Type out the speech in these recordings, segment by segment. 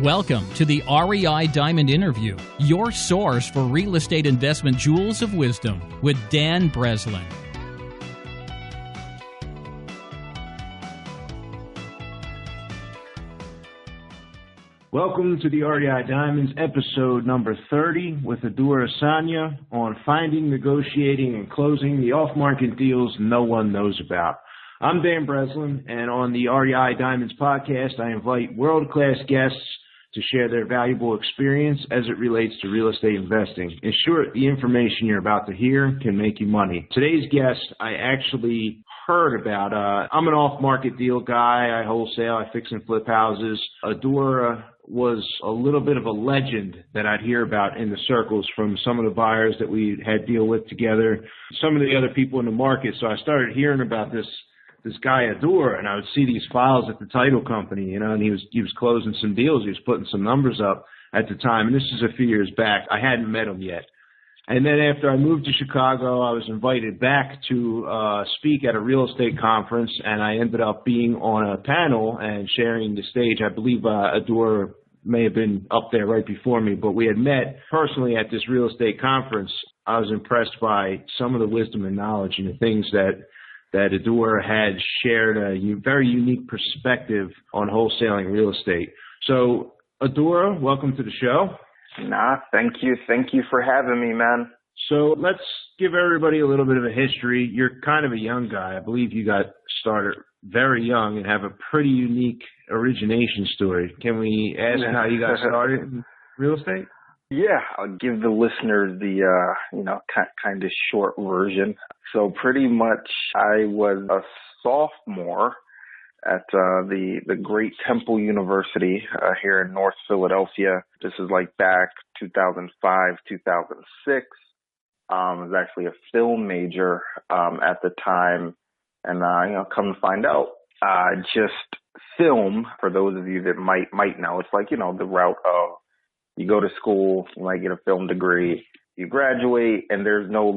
Welcome to the REI Diamond Interview, your source for real estate investment jewels of wisdom with Dan Breslin. Welcome to the REI Diamonds, episode number 30 with Adura Sanya on finding, negotiating, and closing the off-market deals no one knows about. I'm Dan Breslin, and on the REI Diamonds podcast, I invite world-class guests to share their valuable experience as it relates to real estate investing. In short, the information you're about to hear can make you money. Today's guest, I actually heard about. I'm an off-market deal guy. I wholesale. I fix and flip houses. Adura was a little bit of a legend that I'd hear about in the circles from some of the buyers that we had deal with together, some of the other people in the market. So I started hearing about this guy Adura, and I would see these files at the title company, and he was closing some deals. He was putting some numbers up at the time, and this is a few years back. I hadn't met him yet. And then after I moved to Chicago, I was invited back to speak at a real estate conference, and I ended up being on a panel and sharing the stage. I believe Adura may have been up there right before me, but we had met personally at this real estate conference. I was impressed by some of the wisdom and knowledge and the things that Adura had shared, a very unique perspective on wholesaling real estate. So, Adura, welcome to the show. Thank you. Thank you for having me, man. So let's give everybody a little bit of a history. You're kind of a young guy. I believe you got started very young and have a pretty unique origination story. Can we ask how you got started in real estate? Yeah, I'll give the listeners the, kind of short version. So pretty much I was a sophomore at the great Temple University here in North Philadelphia. This is like back 2005, 2006. I was actually a film major at the time. And, come to find out, just film, for those of you that might know, it's like, the route of you go to school, you might get a film degree, you graduate, and there's no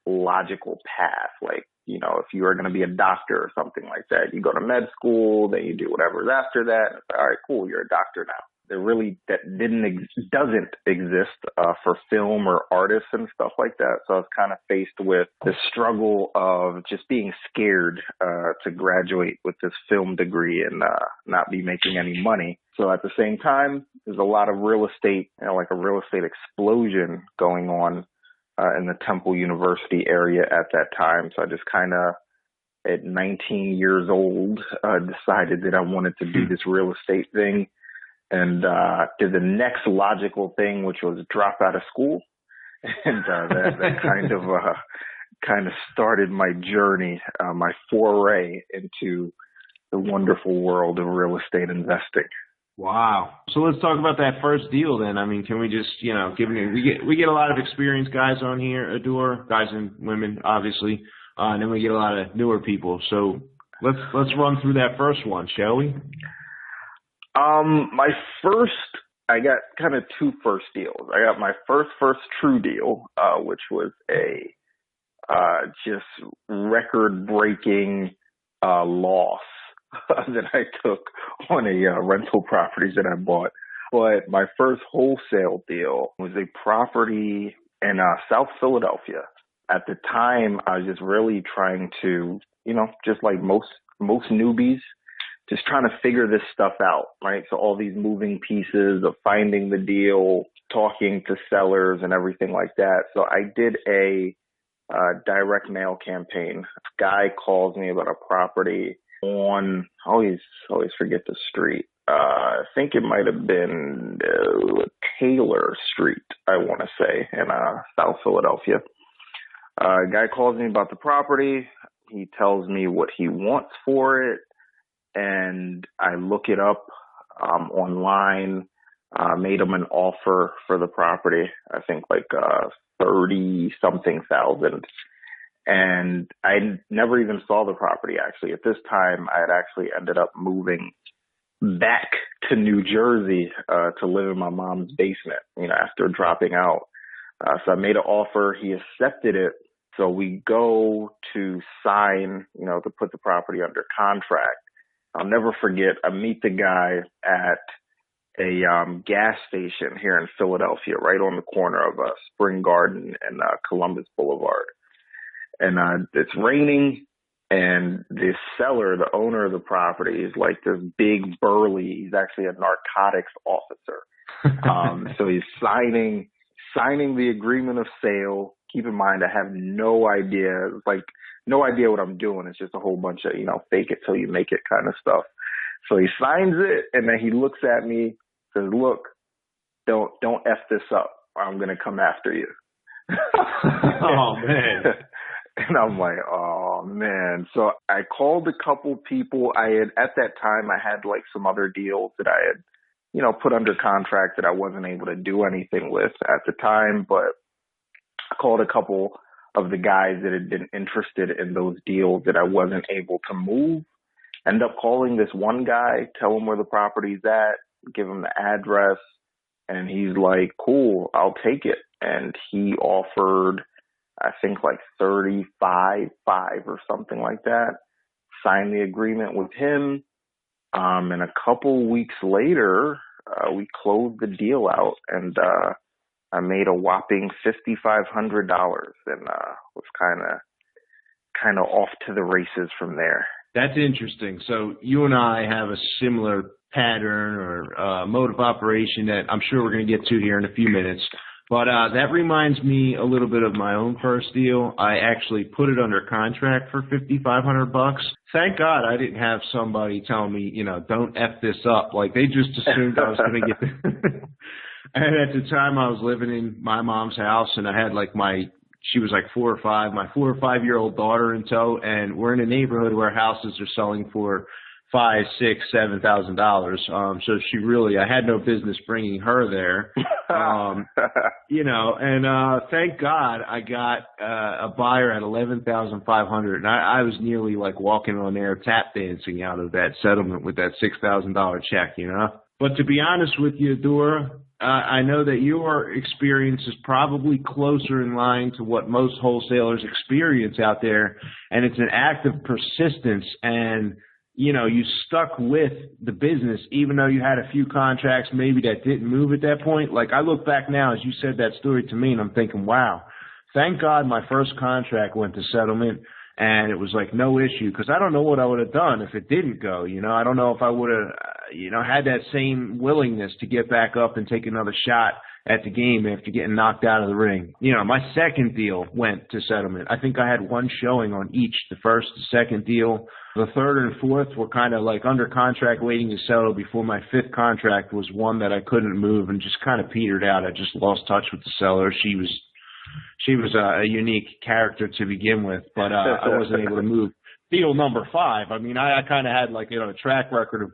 logical path. If you are going to be a doctor or something like that, you go to med school, then you do whatever's after that. And it's like, all right, cool, you're a doctor now. Doesn't exist for film or artists and stuff like that. So I was kind of faced with the struggle of just being scared to graduate with this film degree and not be making any money. So at the same time, there's a lot of real estate, like a real estate explosion going on in the Temple University area at that time. So I just kind of, at 19 years old, decided that I wanted to do this real estate thing. And did the next logical thing, which was drop out of school, and that kind of started my journey, my foray into the wonderful world of real estate investing. Wow! So let's talk about that first deal then. I mean, can we just we get a lot of experienced guys on here, Adura, guys and women, obviously, and then we get a lot of newer people. So let's run through that first one, shall we? I got kind of two first deals. I got my first true deal, which was a just record-breaking loss that I took on a rental properties that I bought. But my first wholesale deal was a property in South Philadelphia. At the time, I was just really trying to, just like most newbies, just trying to figure this stuff out, right? So all these moving pieces of finding the deal, talking to sellers and everything like that. So I did a direct mail campaign. A guy calls me about a property on, I always forget the street. I think it might have been Taylor Street, I want to say, in South Philadelphia. A guy calls me about the property. He tells me what he wants for it. And I look it up online, made him an offer for the property, I think 30-something thousand. And I never even saw the property, actually. At this time, I had actually ended up moving back to New Jersey to live in my mom's basement, after dropping out. So I made an offer. He accepted it. So we go to sign, to put the property under contract. I'll never forget, I meet the guy at a gas station here in Philadelphia, right on the corner of Spring Garden and Columbus Boulevard. And it's raining, and the seller, the owner of the property, is like this big burly. He's actually a narcotics officer. So he's signing the agreement of sale. Keep in mind, I have no idea, no idea what I'm doing. It's just a whole bunch of, fake it till you make it kind of stuff. So he signs it, and then he looks at me, says, "Look, don't F this up. I'm going to come after you." Oh, man. And I'm like, oh, man. So I called a couple people. At that time, I had like some other deals that I had, put under contract that I wasn't able to do anything with at the time. But I called a couple of the guys that had been interested in those deals that I wasn't able to move. End up calling this one guy, tell him where the property's at, give him the address. And he's like, cool, I'll take it. And he offered, I think like 35.5 or something like that. Signed the agreement with him. And a couple weeks later, we closed the deal out, and I made a whopping $5,500, and was kind of off to the races from there. That's interesting. So you and I have a similar pattern or mode of operation that I'm sure we're going to get to here in a few minutes. But that reminds me a little bit of my own first deal. I actually put it under contract for $5,500. Thank God I didn't have somebody tell me, don't F this up. Like, they just assumed I was going to get the And at the time I was living in my mom's house, and I had like she was like 4 or 5, my 4 or 5 year old daughter in tow, and we're in a neighborhood where houses are selling for $5,000, $6,000, $7,000. So I had no business bringing her there. And thank God I got a buyer at $11,500, and I was nearly like walking on air tap dancing out of that settlement with that $6,000 check, But to be honest with you, Adura, I know that your experience is probably closer in line to what most wholesalers experience out there, and it's an act of persistence, and you stuck with the business even though you had a few contracts maybe that didn't move at that point. Like, I look back now as you said that story to me, and I'm thinking, wow, thank God my first contract went to settlement, and it was like no issue, because I don't know what I would have done if it didn't go. I don't know if I would have, had that same willingness to get back up and take another shot at the game after getting knocked out of the ring. My second deal went to settlement. I think I had one showing on each, the first, the second deal. The third and fourth were kind of like under contract waiting to settle before my fifth contract was one that I couldn't move and just kind of petered out. I just lost touch with the seller. She was a unique character to begin with, but I wasn't able to move. Deal number 5, I mean, I kind of had like, a track record of,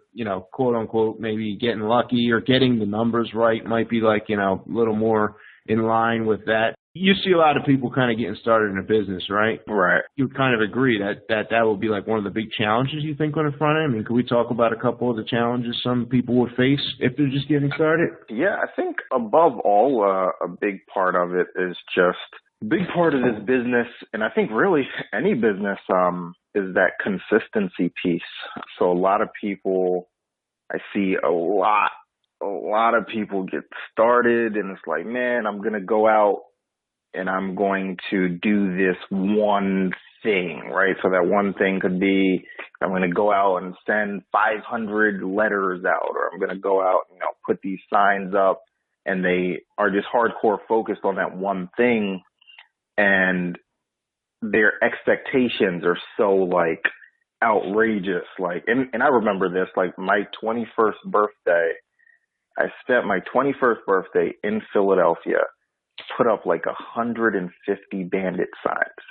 quote unquote, maybe getting lucky or getting the numbers right. Might be like, a little more in line with that. You see a lot of people kind of getting started in a business, right? Right. You would kind of agree that will be like one of the big challenges you think on the front end? I mean, could we talk about a couple of the challenges some people would face if they're just getting started? Yeah, I think above all, a big part of it is just big part of this business, and I think really any business, is that consistency piece. So a lot of people, I see a lot of people get started, and it's like, man, I'm going to go out and I'm going to do this one thing, right? So that one thing could be, I'm going to go out and send 500 letters out, or I'm going to go out and put these signs up, and they are just hardcore focused on that one thing. And their expectations are so like outrageous. Like, and I remember this, like my 21st birthday, I spent my 21st birthday in Philadelphia, put up like 150 bandit signs.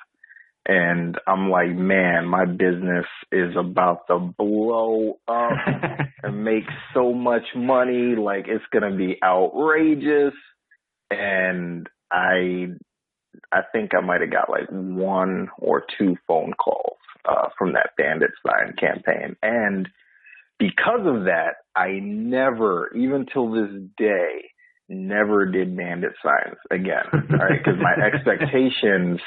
And I'm like, man, my business is about to blow up and make so much money. Like, it's going to be outrageous. And I think I might have got like 1 or 2 phone calls from that bandit sign campaign. And because of that, I never, even till this day, never did bandit signs again, right? Because my expectations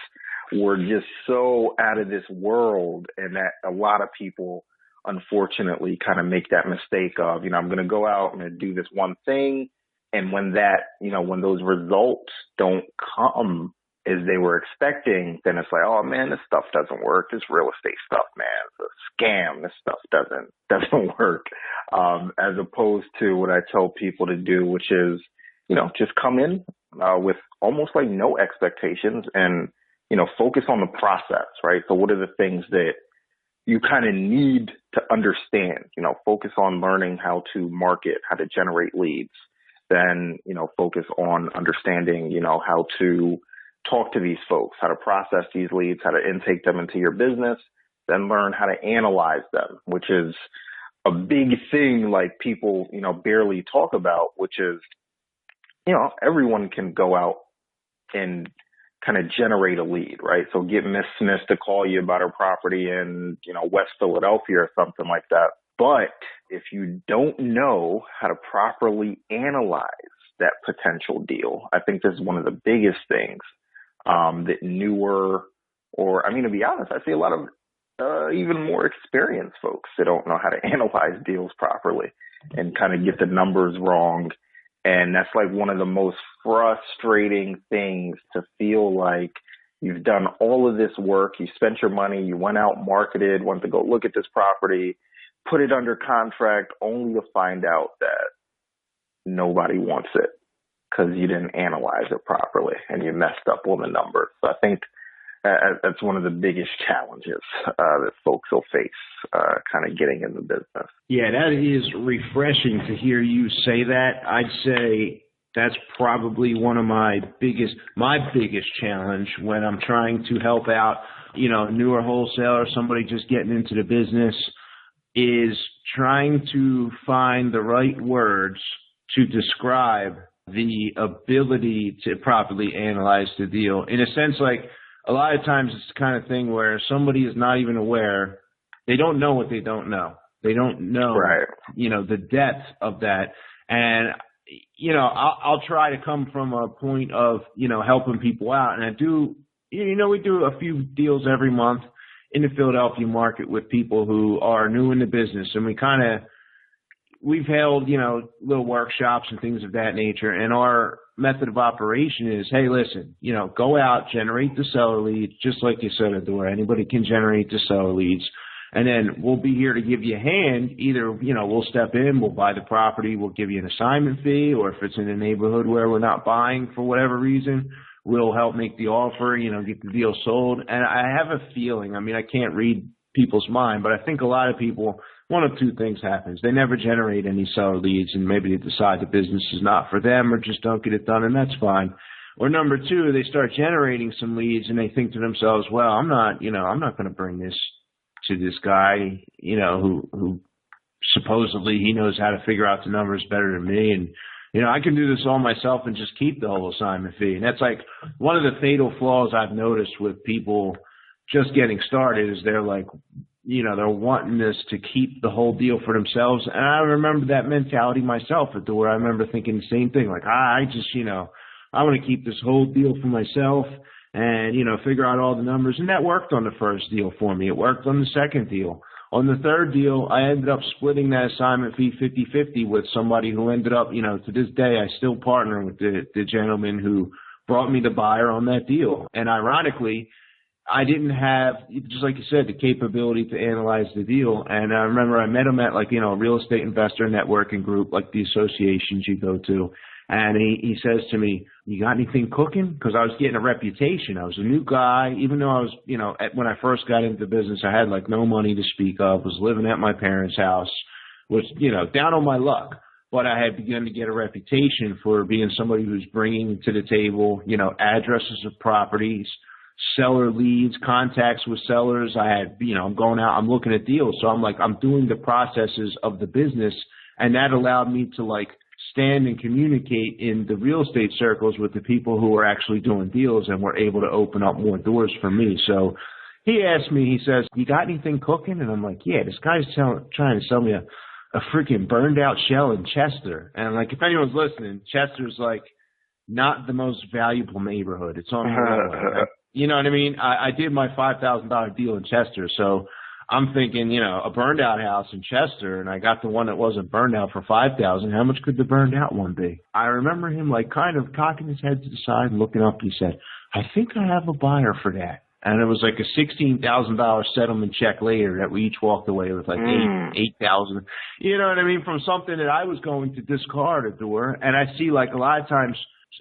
were just so out of this world, and that a lot of people unfortunately kind of make that mistake of, I'm going to go out, I'm going to do this one thing. And when when those results don't come as they were expecting, then it's like, oh man, this stuff doesn't work. This real estate stuff, man, it's a scam. This stuff doesn't work. As opposed to what I tell people to do, which is, just come in with almost like no expectations and, focus on the process, right? So what are the things that you kind of need to understand? Focus on learning how to market, how to generate leads. Then, focus on understanding, how to talk to these folks, how to process these leads, how to intake them into your business, then learn how to analyze them, which is a big thing like people, barely talk about, which is, everyone can go out and kind of generate a lead, right? So get Miss Smith to call you about her property in, West Philadelphia or something like that. But if you don't know how to properly analyze that potential deal, I think this is one of the biggest things that newer, to be honest, I see a lot of even more experienced folks that don't know how to analyze deals properly and kind of get the numbers wrong. And that's like one of the most frustrating things, to feel like you've done all of this work, you spent your money, you went out, marketed, went to go look at this property, put it under contract, only to find out that nobody wants it because you didn't analyze it properly and you messed up on the numbers. So I think that's one of the biggest challenges that folks will face kind of getting in the business. Yeah, that is refreshing to hear you say that. I'd say that's probably one of my biggest challenge when I'm trying to help out, newer wholesaler, somebody just getting into the business, is trying to find the right words to describe the ability to properly analyze the deal. In a sense, like a lot of times it's the kind of thing where somebody is not even aware. They don't know what they don't know. They don't know, right, the depth of that. And, I'll try to come from a point of, helping people out. And I do, we do a few deals every month in the Philadelphia market with people who are new in the business. And we've held, little workshops and things of that nature. And our method of operation is, hey, listen, go out, generate the seller leads, just like you said, Adura. Anybody can generate the seller leads. And then we'll be here to give you a hand. Either, we'll step in, we'll buy the property, we'll give you an assignment fee, or if it's in a neighborhood where we're not buying for whatever reason, we'll help make the offer, get the deal sold. And I have a feeling, I can't read people's mind, but I think a lot of people, one of two things happens. They never generate any seller leads, and maybe they decide the business is not for them or just don't get it done, and that's fine. Or number two, they start generating some leads and they think to themselves, well, I'm not going to bring this to this guy, who supposedly he knows how to figure out the numbers better than me. And, I can do this all myself and just keep the whole assignment fee. And that's like one of the fatal flaws I've noticed with people just getting started is they're like, they're wanting this to keep the whole deal for themselves. And I remember that mentality myself at Adura. I remember thinking the same thing. Like, I just, I want to keep this whole deal for myself and, figure out all the numbers. And that worked on the first deal for me. It worked on the second deal. On the third deal, I ended up splitting that assignment fee 50-50 with somebody who ended up, to this day, I still partner with the gentleman who brought me the buyer on that deal. And ironically, I didn't have, just like you said, the capability to analyze the deal. And I remember I met him at a real estate investor networking group, like the associations you go to. And he says to me, you got anything cooking? Because I was getting a reputation. I was a new guy, even though I was, when I first got into the business, I had no money to speak of, was living at my parents' house, was, down on my luck. But I had begun to get a reputation for being somebody who's bringing to the table, addresses of properties, seller leads, contacts with sellers. I had, I'm going out, I'm looking at deals. So I'm doing the processes of the business. And that allowed me to stand and communicate in the real estate circles with the people who were actually doing deals and were able to open up more doors for me. So he asked me, he says, you got anything cooking? And I'm like, yeah, this guy's trying to sell me a freaking burned out shell in Chester. And if anyone's listening, Chester's not the most valuable neighborhood. It's on the railway. You know what I mean? I did my $5,000 deal in Chester. So I'm thinking, a burned out house in Chester, and I got the one that wasn't burned out for $5,000. How much could the burned out one be? I remember him kind of cocking his head to the side and looking up. He said, I think I have a buyer for that. And it was like a $16,000 settlement check later that we each walked away with like $8,000. You know what I mean? From something that I was going to discard at door. And I see like a lot of times,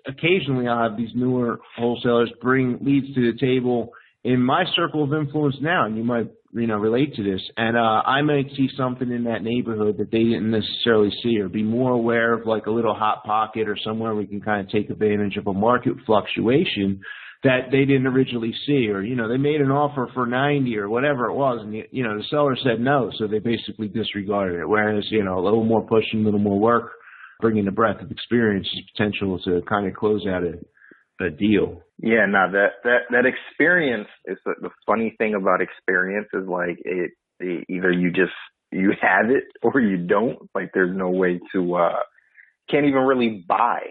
occasionally I'll have these newer wholesalers bring leads to the table in my circle of influence now, and you might, relate to this. And I might see something in that neighborhood that they didn't necessarily see, or be more aware of like a little hot pocket or somewhere we can kind of take advantage of a market fluctuation that they didn't originally see, or, they made an offer for 90 or whatever it was, and, the seller said no, so they basically disregarded it. Whereas, a little more pushing, a little more work, bringing the breadth of experience is potential to kind of close out a deal. Yeah, no, that experience is the funny thing about experience is like either you have it or you don't. Like there's no way to can't even really buy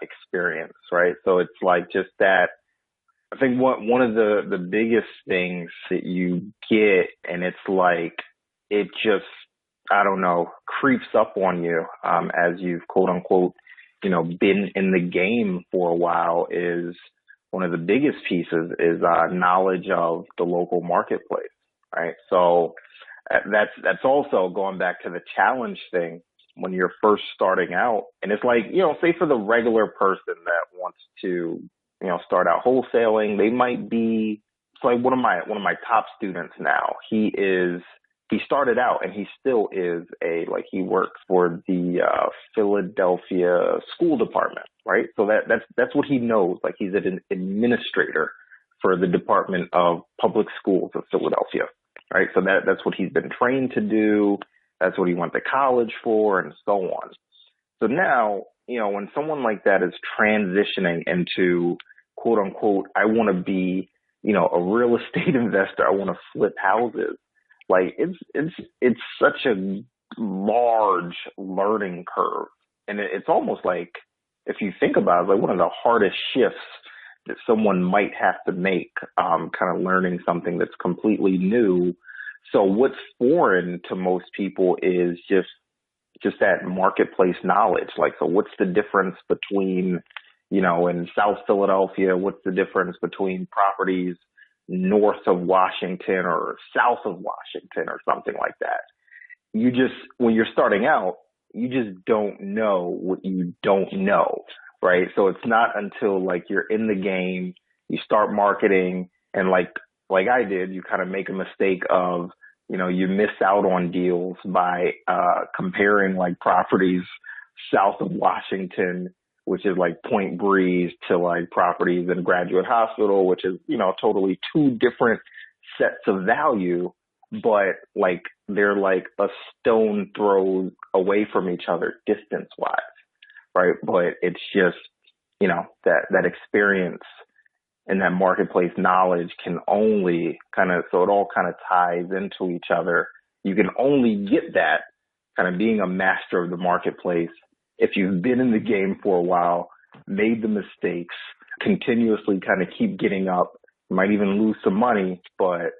experience, right? So it's like just that. I think one of the biggest things that you get, and it's like it just, I don't know, creeps up on you as you've quote unquote, been in the game for a while, is one of the biggest pieces is knowledge of the local marketplace, right? So that's also going back to the challenge thing when you're first starting out. And it's like, say for the regular person that wants to, start out wholesaling, they might be, it's like one of my top students now. He started out and he still is he works for the Philadelphia school department, right? So that's what he knows. Like he's an administrator for the Department of Public Schools of Philadelphia, right? So that's what he's been trained to do. That's what he went to college for, and so on. So now, when someone like that is transitioning into quote unquote, I want to be, a real estate investor, I want to flip houses. Like it's such a large learning curve. And it's almost like, if you think about it, like one of the hardest shifts that someone might have to make, kind of learning something that's completely new. So what's foreign to most people is just that marketplace knowledge. Like, so what's the difference between, in South Philadelphia, what's the difference between properties north of Washington or south of Washington or something like that? When you're starting out, you just don't know what you don't know, right? So it's not until like you're in the game, you start marketing, and like I did, you kind of make a mistake of, you miss out on deals by comparing like properties south of Washington, which is like Point Breeze, to like properties in Graduate Hospital, which is, totally two different sets of value, but like they're like a stone throw away from each other distance wise, right? But it's just, that experience and that marketplace knowledge can only so it all kind of ties into each other. You can only get that kind of being a master of the marketplace if you've been in the game for a while, made the mistakes, continuously kind of keep getting up. You might even lose some money, but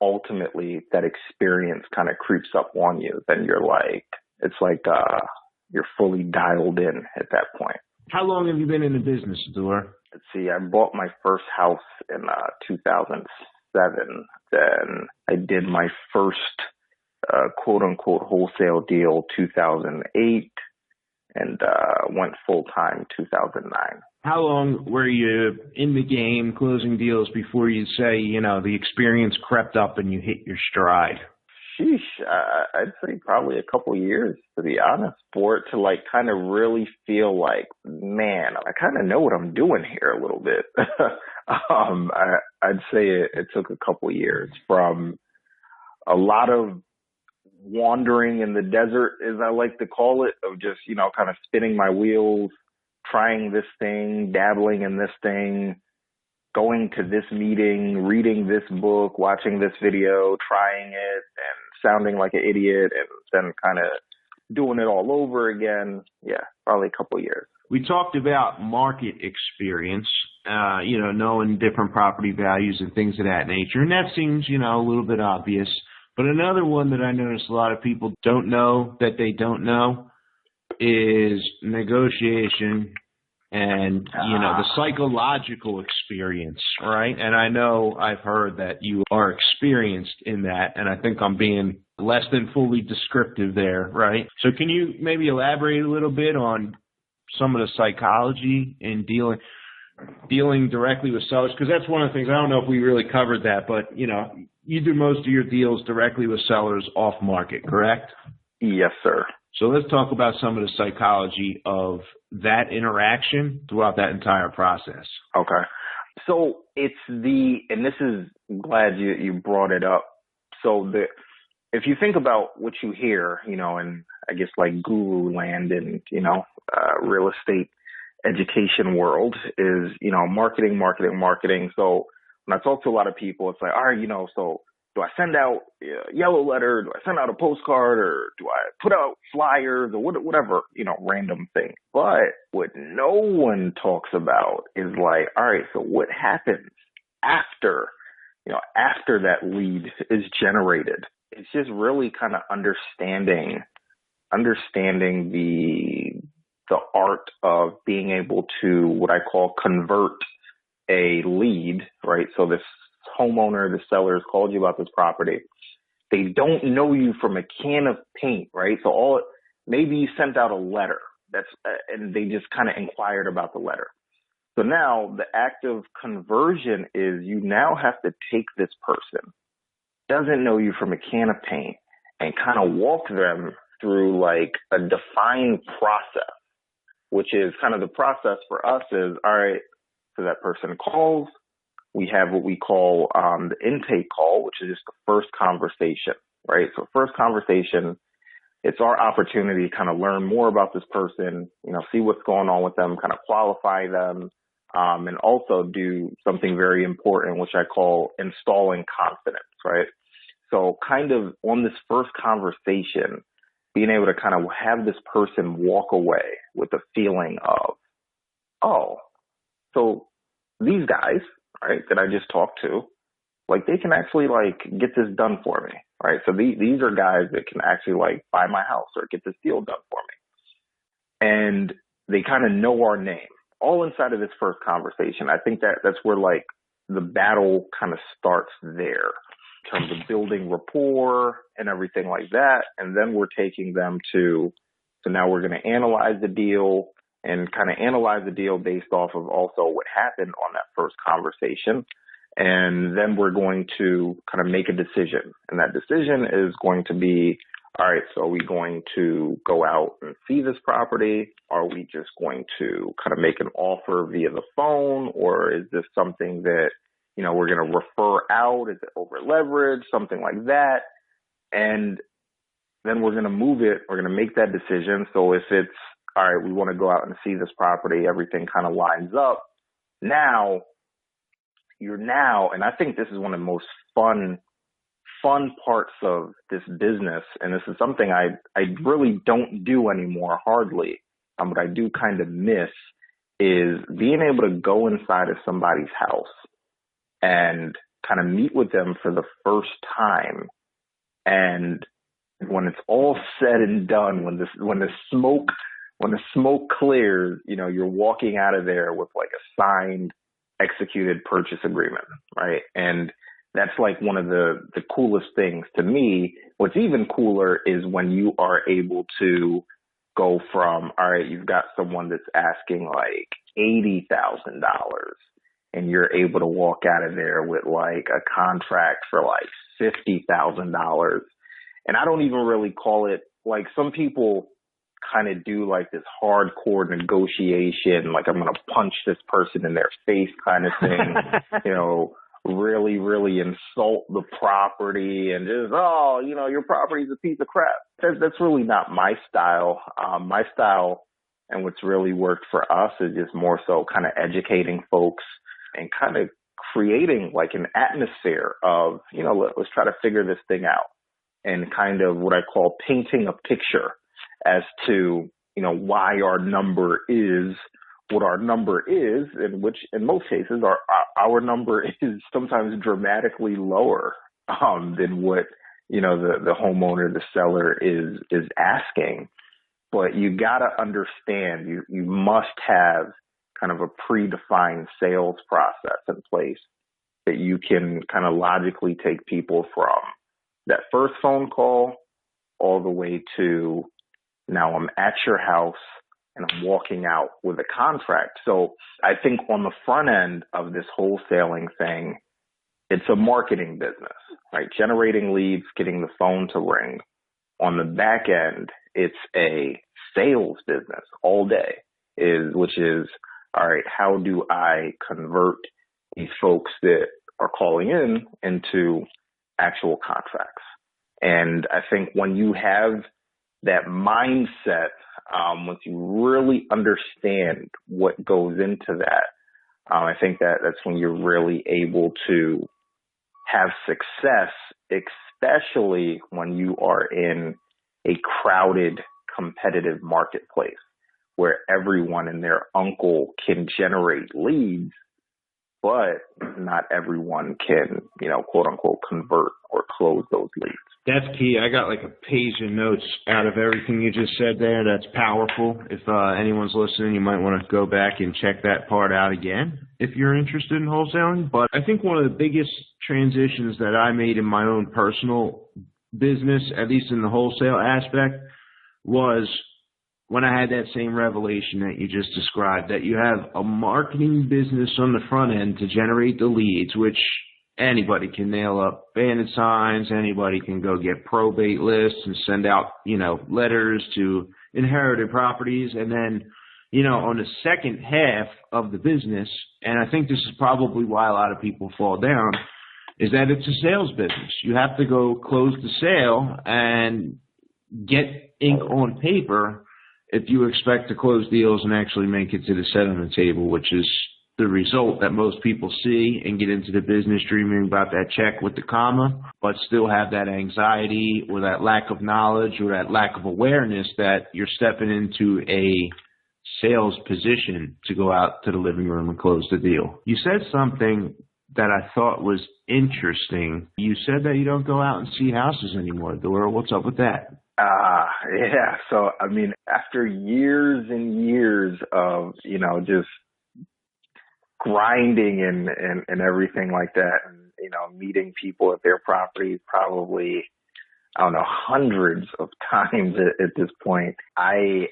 ultimately that experience kind of creeps up on you. Then it's like you're fully dialed in at that point. How long have you been in the business, Adura? Let's see, I bought my first house in 2007. Then I did my first quote unquote wholesale deal 2008. And went full-time 2009. How long were you in the game closing deals before you say, the experience crept up and you hit your stride? Sheesh, I'd say probably a couple of years, to be honest, for it to like kind of really feel like, man, I kind of know what I'm doing here a little bit. I'd say it took a couple of years, from a lot of wandering in the desert, as I like to call it, of just, kind of spinning my wheels, trying this thing, dabbling in this thing, going to this meeting, reading this book, watching this video, trying it and sounding like an idiot, and then kind of doing it all over again. Yeah, probably a couple of years. We talked about market experience, knowing different property values and things of that nature. And that seems, a little bit obvious. But another one that I notice a lot of people don't know that they don't know is negotiation and, the psychological experience, right? And I know I've heard that you are experienced in that, and I think I'm being less than fully descriptive there, right? So can you maybe elaborate a little bit on some of the psychology in dealing directly with sellers? Because that's one of the things, I don't know if we really covered that, but, you do most of your deals directly with sellers off market, correct? Yes, sir. So let's talk about some of the psychology of that interaction throughout that entire process. Okay. So and this is, glad you brought it up. So if you think about what you hear, in, I guess, like guru land and, real estate education world is, marketing, marketing, marketing. So when I talk to a lot of people, it's like, all right, so do I send out a yellow letter? Do I send out a postcard? Or do I put out flyers or whatever, random thing? But what no one talks about is like, all right, so what happens after that lead is generated? It's just really kind of understanding the art of being able to, what I call, convert a lead, right? So this homeowner, the seller has called you about this property. They don't know you from a can of paint, right? So maybe you sent out a letter and they just kind of inquired about the letter. So now the act of conversion is you now have to take this person, doesn't know you from a can of paint, and kind of walk them through like a defined process, which is kind of the process for us is, all right, so that person calls, we have what we call the intake call, which is just the first conversation, right? So first conversation, it's our opportunity to kind of learn more about this person, see what's going on with them, kind of qualify them, and also do something very important, which I call installing confidence, right? So kind of on this first conversation, being able to kind of have this person walk away with a feeling of, oh, so these guys, right, that I just talked to, like they can actually like get this done for me, right? So these are guys that can actually like buy my house or get this deal done for me. And they kind of know our name all inside of this first conversation. I think that's where like the battle kind of starts there in terms of building rapport and everything like that. And then we're taking them so now we're going to analyze the deal and kind of analyze the deal based off of also what happened on that first conversation. And then we're going to kind of make a decision. And that decision is going to be, all right, so are we going to go out and see this property? Are we just going to kind of make an offer via the phone? Or is this something that, we're going to refer out? Is it over leverage? Something like that. And then we're going to move it. We're going to make that decision. So if it's, all right, we want to go out and see this property, everything kind of lines up. Now, and I think this is one of the most fun parts of this business, and this is something I really don't do anymore hardly, but I do kind of miss, is being able to go inside of somebody's house and kind of meet with them for the first time. And when it's all said and done, when the smoke clears, you're walking out of there with like a signed, executed purchase agreement, right? And that's like one of the coolest things to me. What's even cooler is when you are able to go from, all right, you've got someone that's asking like $80,000 and you're able to walk out of there with like a contract for like $50,000. And I don't even really call it, like some people kind of do like this hardcore negotiation, like I'm going to punch this person in their face kind of thing, really, really insult the property and just, your property's a piece of crap. That's really not my style. My style and what's really worked for us is just more so kind of educating folks and kind of creating like an atmosphere of, let's try to figure this thing out, and kind of what I call painting a picture as to, why our number is what our number is, and which in most cases our number is sometimes dramatically lower than what the homeowner, the seller is asking. But you got to understand, you must have kind of a predefined sales process in place that you can kind of logically take people from that first phone call all the way to now I'm at your house and I'm walking out with a contract. So I think on the front end of this wholesaling thing, it's a marketing business, right? Generating leads, getting the phone to ring. On the back end, it's a sales business all day, which is, all right, how do I convert these folks that are calling in into actual contracts? And I think when you have that mindset, once you really understand what goes into that, I think that's when you're really able to have success, especially when you are in a crowded, competitive marketplace where everyone and their uncle can generate leads, but not everyone can, quote unquote, convert or close those leads. That's key. I got like a page of notes out of everything you just said there. That's powerful. If anyone's listening, you might want to go back and check that part out again if you're interested in wholesaling. But I think one of the biggest transitions that I made in my own personal business, at least in the wholesale aspect, was when I had that same revelation that you just described, that you have a marketing business on the front end to generate the leads, which anybody can nail up bandit signs, anybody can go get probate lists and send out, letters to inherited properties. And then, on the second half of the business, and I think this is probably why a lot of people fall down, is that it's a sales business. You have to go close the sale and get ink on paper if you expect to close deals and actually make it to the settlement table, which is the result that most people see and get into the business dreaming about that check with the comma, but still have that anxiety or that lack of knowledge or that lack of awareness that you're stepping into a sales position to go out to the living room and close the deal. You said something that I thought was interesting. You said that you don't go out and see houses anymore. Adura, what's up with that? Yeah. So, after years and years of, just grinding and everything like that, and, meeting people at their properties probably, I don't know, hundreds of times at this point. I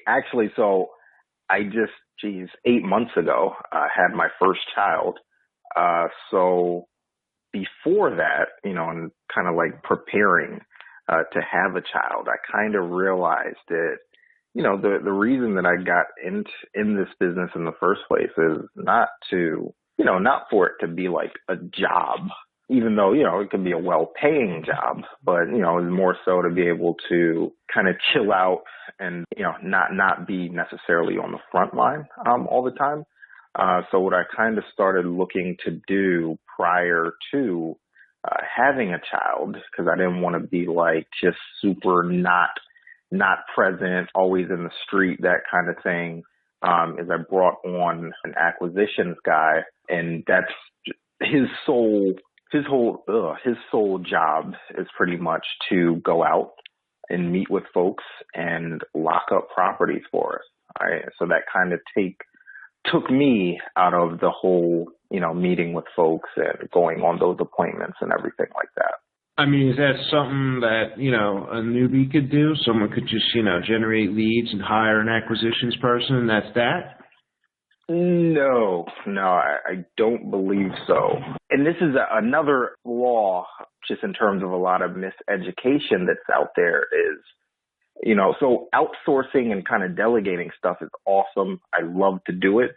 8 months ago, had my first child. So before that, and kind of like preparing to have a child, I kind of realized that, the reason that I got in this business in the first place is not for it to be like a job, even though, it can be a well-paying job, but, it's more so to be able to kind of chill out and, not be necessarily on the front line all the time. So what I kind of started looking to do prior to having a child, because I didn't want to be like just super not present, always in the street, that kind of thing, is I brought on an acquisitions guy, and that's his whole job is pretty much to go out and meet with folks and lock up properties for us. All right? So that kind of took me out of the whole, meeting with folks and going on those appointments and everything like that. Is that something that, a newbie could do? Someone could just, generate leads and hire an acquisitions person and that's that? No, I don't believe so. And this is another flaw just in terms of a lot of miseducation that's out there is, so outsourcing and kind of delegating stuff is awesome. I love to do it,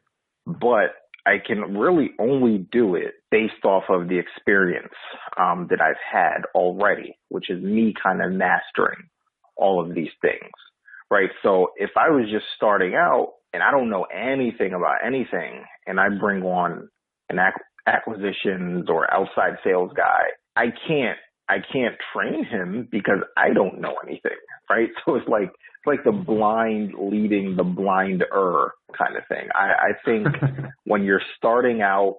but I can really only do it based off of the experience that I've had already, which is me kind of mastering all of these things, right? So if I was just starting out and I don't know anything about anything and I bring on an acquisitions or outside sales guy, I can't train him because I don't know anything, right? So it's like the blind leading the blinder kind of thing. I think when you're starting out,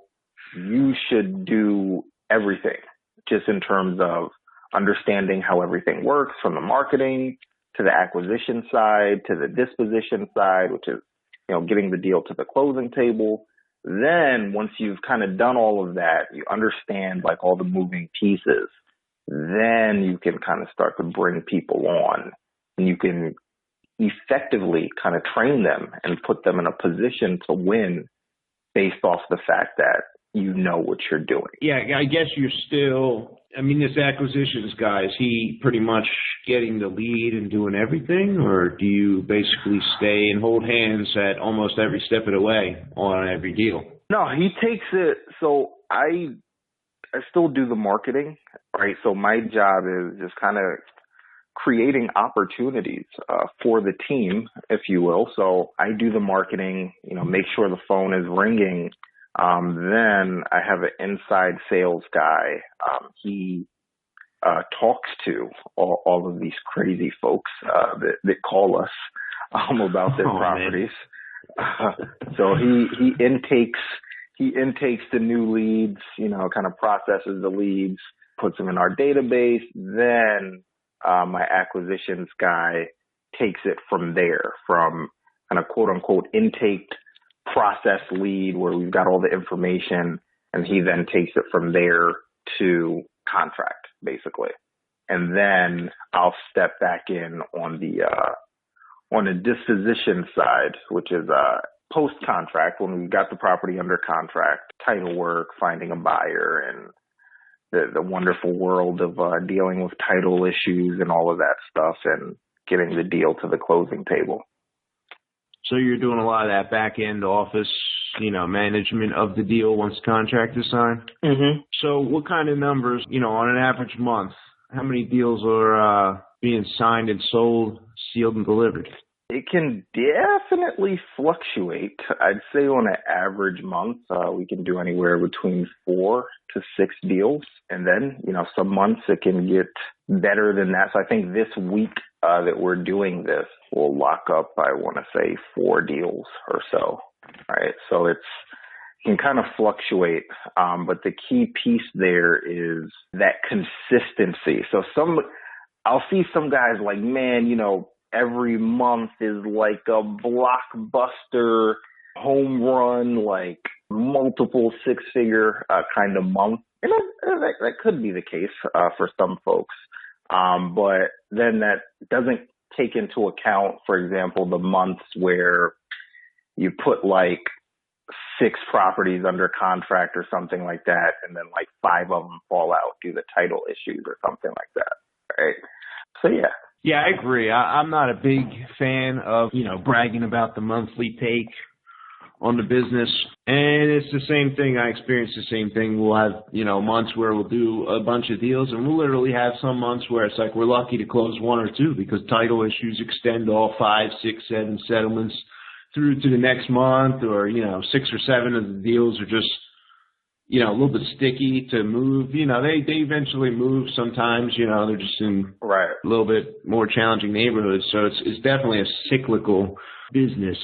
you should do everything just in terms of understanding how everything works from the marketing to the acquisition side to the disposition side, which is, getting the deal to the closing table. Then once you've kind of done all of that, you understand like all the moving pieces, then you can kind of start to bring people on and you can effectively kind of train them and put them in a position to win based off the fact that you know what you're doing. Yeah, I guess you're still, this acquisitions guy, is he pretty much getting the lead and doing everything, or do you basically stay and hold hands at almost every step of the way on every deal? No, he takes it. So I still do the marketing, right? So my job is just kind of creating opportunities for the team, if you will. So I do the marketing, make sure the phone is ringing. Then I have an inside sales guy. He talks to all of these crazy folks that call us about their properties. So he intakes the new leads, kind of processes the leads, puts them in our database. Then my acquisitions guy takes it from there, from kind of quote unquote intake process lead where we've got all the information, and he then takes it from there to contract basically. And then I'll step back in on the disposition side, which is post contract, when we've got the property under contract, title work, finding a buyer, and the wonderful world of dealing with title issues and all of that stuff and getting the deal to the closing table. So you're doing a lot of that back-end office, management of the deal once the contract is signed? Mm-hmm. So what kind of numbers, on an average month, how many deals are being signed and sold, sealed and delivered? It can definitely fluctuate. I'd say on an average month, we can do anywhere between 4 to 6 deals. And then, some months it can get better than that. So I think this week that we're doing this, we'll lock up, I want to say 4 deals or so. Right. So it can kind of fluctuate. But the key piece there is that consistency. So I'll see some guys like, man, every month is like a blockbuster home run, like multiple 6-figure kind of month. And that could be the case for some folks. But then that doesn't take into account, for example, the months where you put like 6 properties under contract or something like that, and then like 5 of them fall out due to title issues or something like that. Right. So, yeah. Yeah, I agree. I'm not a big fan of, bragging about the monthly take on the business. And it's the same thing. I experience the same thing. We'll have, months where we'll do a bunch of deals, and we'll literally have some months where it's like we're lucky to close 1 or 2 because title issues extend all 5, 6, 7 settlements through to the next month, or, 6 or 7 of the deals are just, a little bit sticky to move. They eventually move sometimes, they're just in a little bit more challenging neighborhoods. So it's definitely a cyclical business.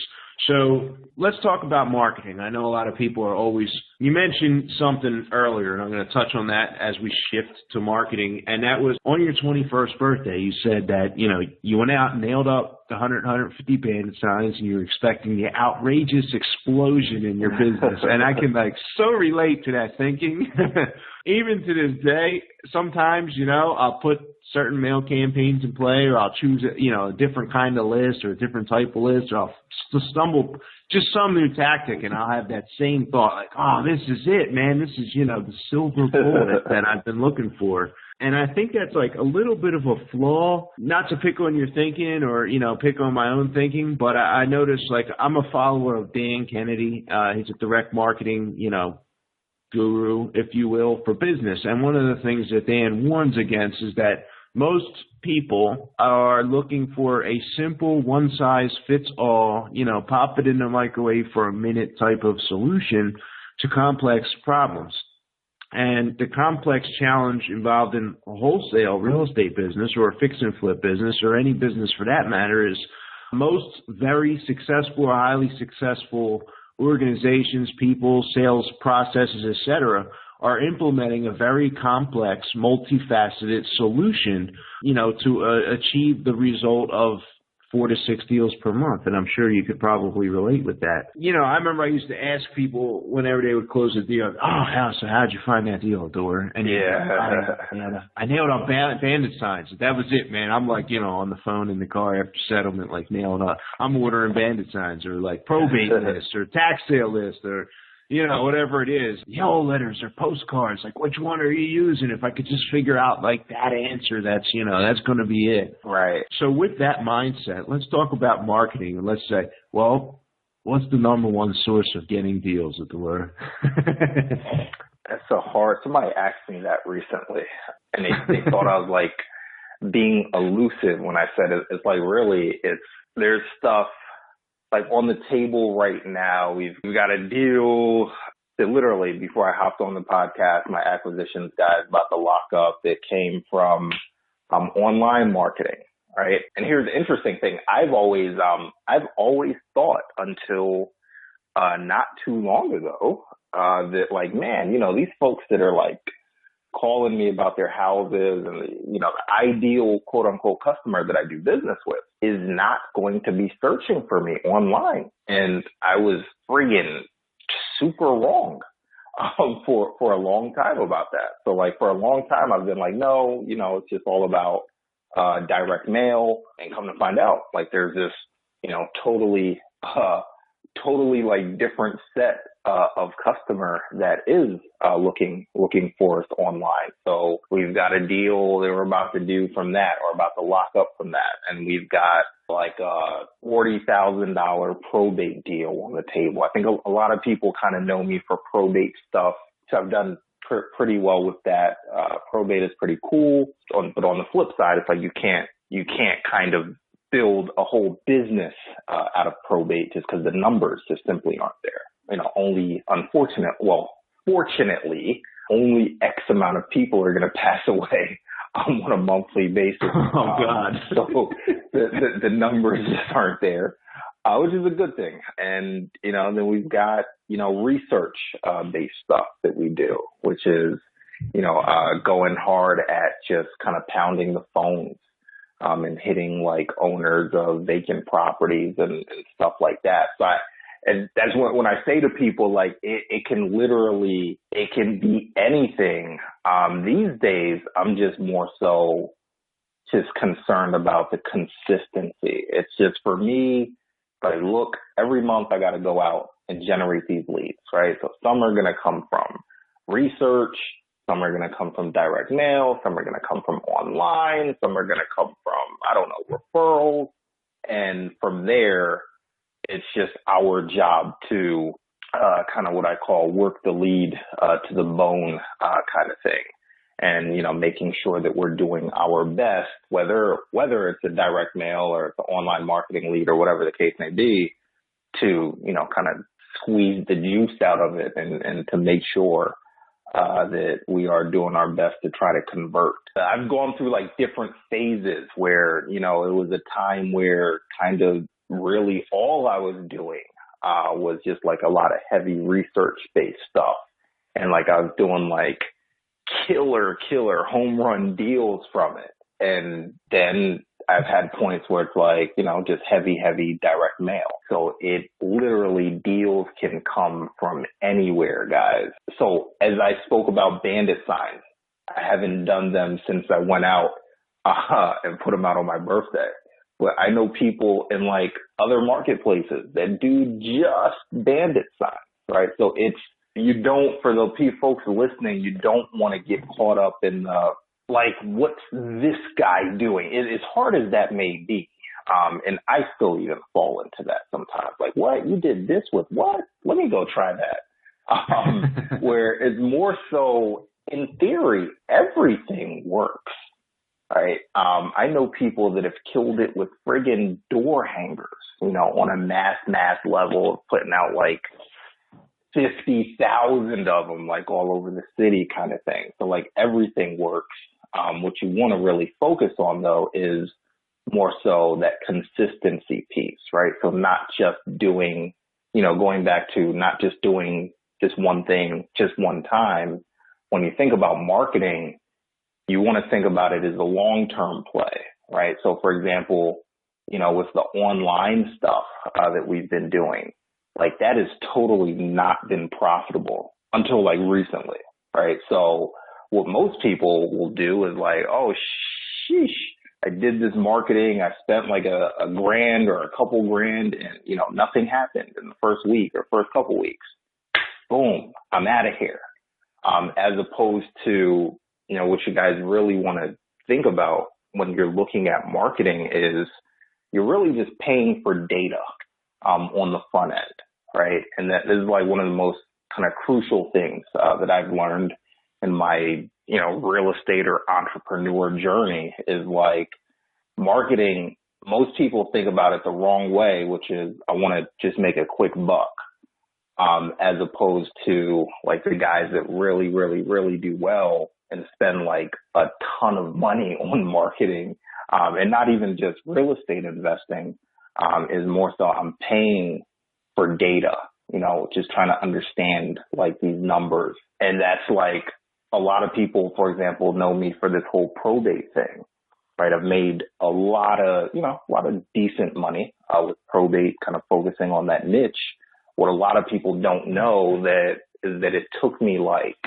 So let's talk about marketing. I know a lot of people are always, you mentioned something earlier, and I'm going to touch on that as we shift to marketing. And that was on your 21st birthday, you said that, you went out and nailed up the 150 bandit signs, and you were expecting the outrageous explosion in your business. And I can so relate to that thinking. Even to this day, sometimes, I'll put certain mail campaigns in play, or I'll choose a different kind of list or a different type of list, or I'll stumble just some new tactic, and I'll have that same thought like, oh, this is it, man. This is, the silver bullet that I've been looking for. And I think that's like a little bit of a flaw, not to pick on your thinking or, pick on my own thinking, but I noticed I'm a follower of Dan Kennedy. He's a direct marketing, guru, if you will, for business. And one of the things that Dan warns against is that most people are looking for a simple one-size-fits-all, pop it in the microwave for a minute type of solution to complex problems. And the complex challenge involved in a wholesale real estate business or a fix and flip business or any business for that matter is most very successful or highly successful organizations, people, sales processes, etc., are implementing a very complex, multifaceted solution, to achieve the result of 4 to 6 deals per month. And I'm sure you could probably relate with that. I remember I used to ask people whenever they would close a deal, so how'd you find that deal, Adura? And I nailed on bandit signs. That was it, man. I'm like, on the phone in the car after settlement, like nailing up. I'm ordering bandit signs or like probate lists or tax sale lists or whatever it is, yellow letters or postcards, like which one are you using? If I could just figure out like that answer, that's going to be it. Right. So with that mindset, let's talk about marketing and let's say, well, what's the number one source of getting deals, Adura? That's so hard. Somebody asked me that recently and they thought I was like being elusive when I said it. It's like, really, there's stuff like on the table right now. We've got a deal that literally before I hopped on the podcast, my acquisitions guy is about to lock up. It came from online marketing, right? And here's the interesting thing. I've always thought until not too long ago that like, man, these folks that are like calling me about their houses and the ideal quote unquote customer that I do business with is not going to be searching for me online. And I was friggin' super wrong for a long time about that. So like for a long time I've been like, no, it's just all about direct mail, and come to find out like there's this, totally like different set of customer that is looking for us online. So we've got a deal that we're about to do from that, or about to lock up from that, and we've got like a $40,000 probate deal on the table. I think a lot of people kind of know me for probate stuff, so I've done pretty well with that. Probate is pretty cool, but on the flip side, it's like you can't kind of build a whole business out of probate just because the numbers just simply aren't there. Fortunately, only X amount of people are going to pass away on a monthly basis. Oh, God. So the numbers just aren't there, which is a good thing. And, then we've got, research based stuff that we do, which is, going hard at just kind of pounding the phones and hitting like owners of vacant properties and stuff like that. So and that's when I say to people, like, it can be anything. These days, I'm just more so just concerned about the consistency. It's just for me, like, look, every month I got to go out and generate these leads, right? So some are going to come from research. Some are going to come from direct mail. Some are going to come from online. Some are going to come from, referrals. And from there, it's just our job to kind of what I call work the lead to the bone kind of thing. And, making sure that we're doing our best, whether it's a direct mail or it's an online marketing lead or whatever the case may be, to, kind of squeeze the juice out of it and to make sure that we are doing our best to try to convert. I've gone through like different phases where, it was a time where kind of really all I was doing was just like a lot of heavy research-based stuff. And like I was doing like killer home run deals from it. And then I've had points where it's like, just heavy direct mail. So it literally, deals can come from anywhere, guys. So as I spoke about bandit signs, I haven't done them since I went out and put them out on my birthday. But I know people in like other marketplaces that do just bandit signs, right? So for the folks listening, you don't want to get caught up in like, what's this guy doing? As hard as that may be. And I still even fall into that sometimes. Like, what? You did this with what? Let me go try that. Where it's more so, in theory, everything works. Right. I know people that have killed it with friggin' door hangers, on a mass level of putting out like 50,000 of them, like all over the city kind of thing. So like everything works. What you want to really focus on though is more so that consistency piece, right? So not just doing, going back to not just doing this one thing just one time, when you think about marketing, you want to think about it as a long-term play, right? So for example, with the online stuff that we've been doing, like that has totally not been profitable until like recently, right? So what most people will do is like, oh, sheesh, I did this marketing. I spent like a grand or a couple grand and, nothing happened in the first week or first couple weeks. Boom, I'm out of here. As opposed to, what you guys really want to think about when you're looking at marketing is you're really just paying for data on the front end, right? And that is like one of the most kind of crucial things that I've learned in my, real estate or entrepreneur journey is like marketing. Most people think about it the wrong way, which is I want to just make a quick buck, as opposed to like the guys that really, really, really do well and spend like a ton of money on marketing, and not even just real estate investing, is more so I'm paying for data, just trying to understand like these numbers. And that's like a lot of people, for example, know me for this whole probate thing, right? I've made a lot of decent money with probate, kind of focusing on that niche. What a lot of people don't know is that it took me like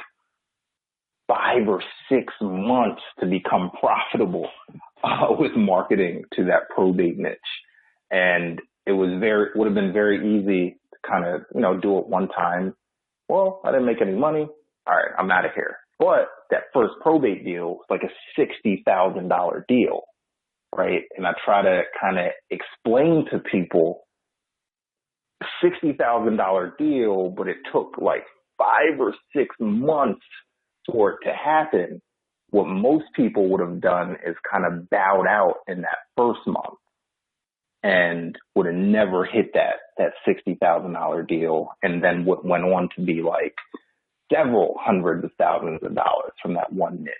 5 or 6 months to become profitable with marketing to that probate niche. And it would have been very easy to kind of, do it one time. Well, I didn't make any money. All right, I'm out of here. But that first probate deal was like a $60,000 deal, right? And I try to kind of explain to people $60,000 deal, but it took like 5 or 6 months for it to happen. What most people would have done is kind of bowed out in that first month and would have never hit that $60,000 deal, and then what went on to be like several hundreds of thousands of dollars from that one niche.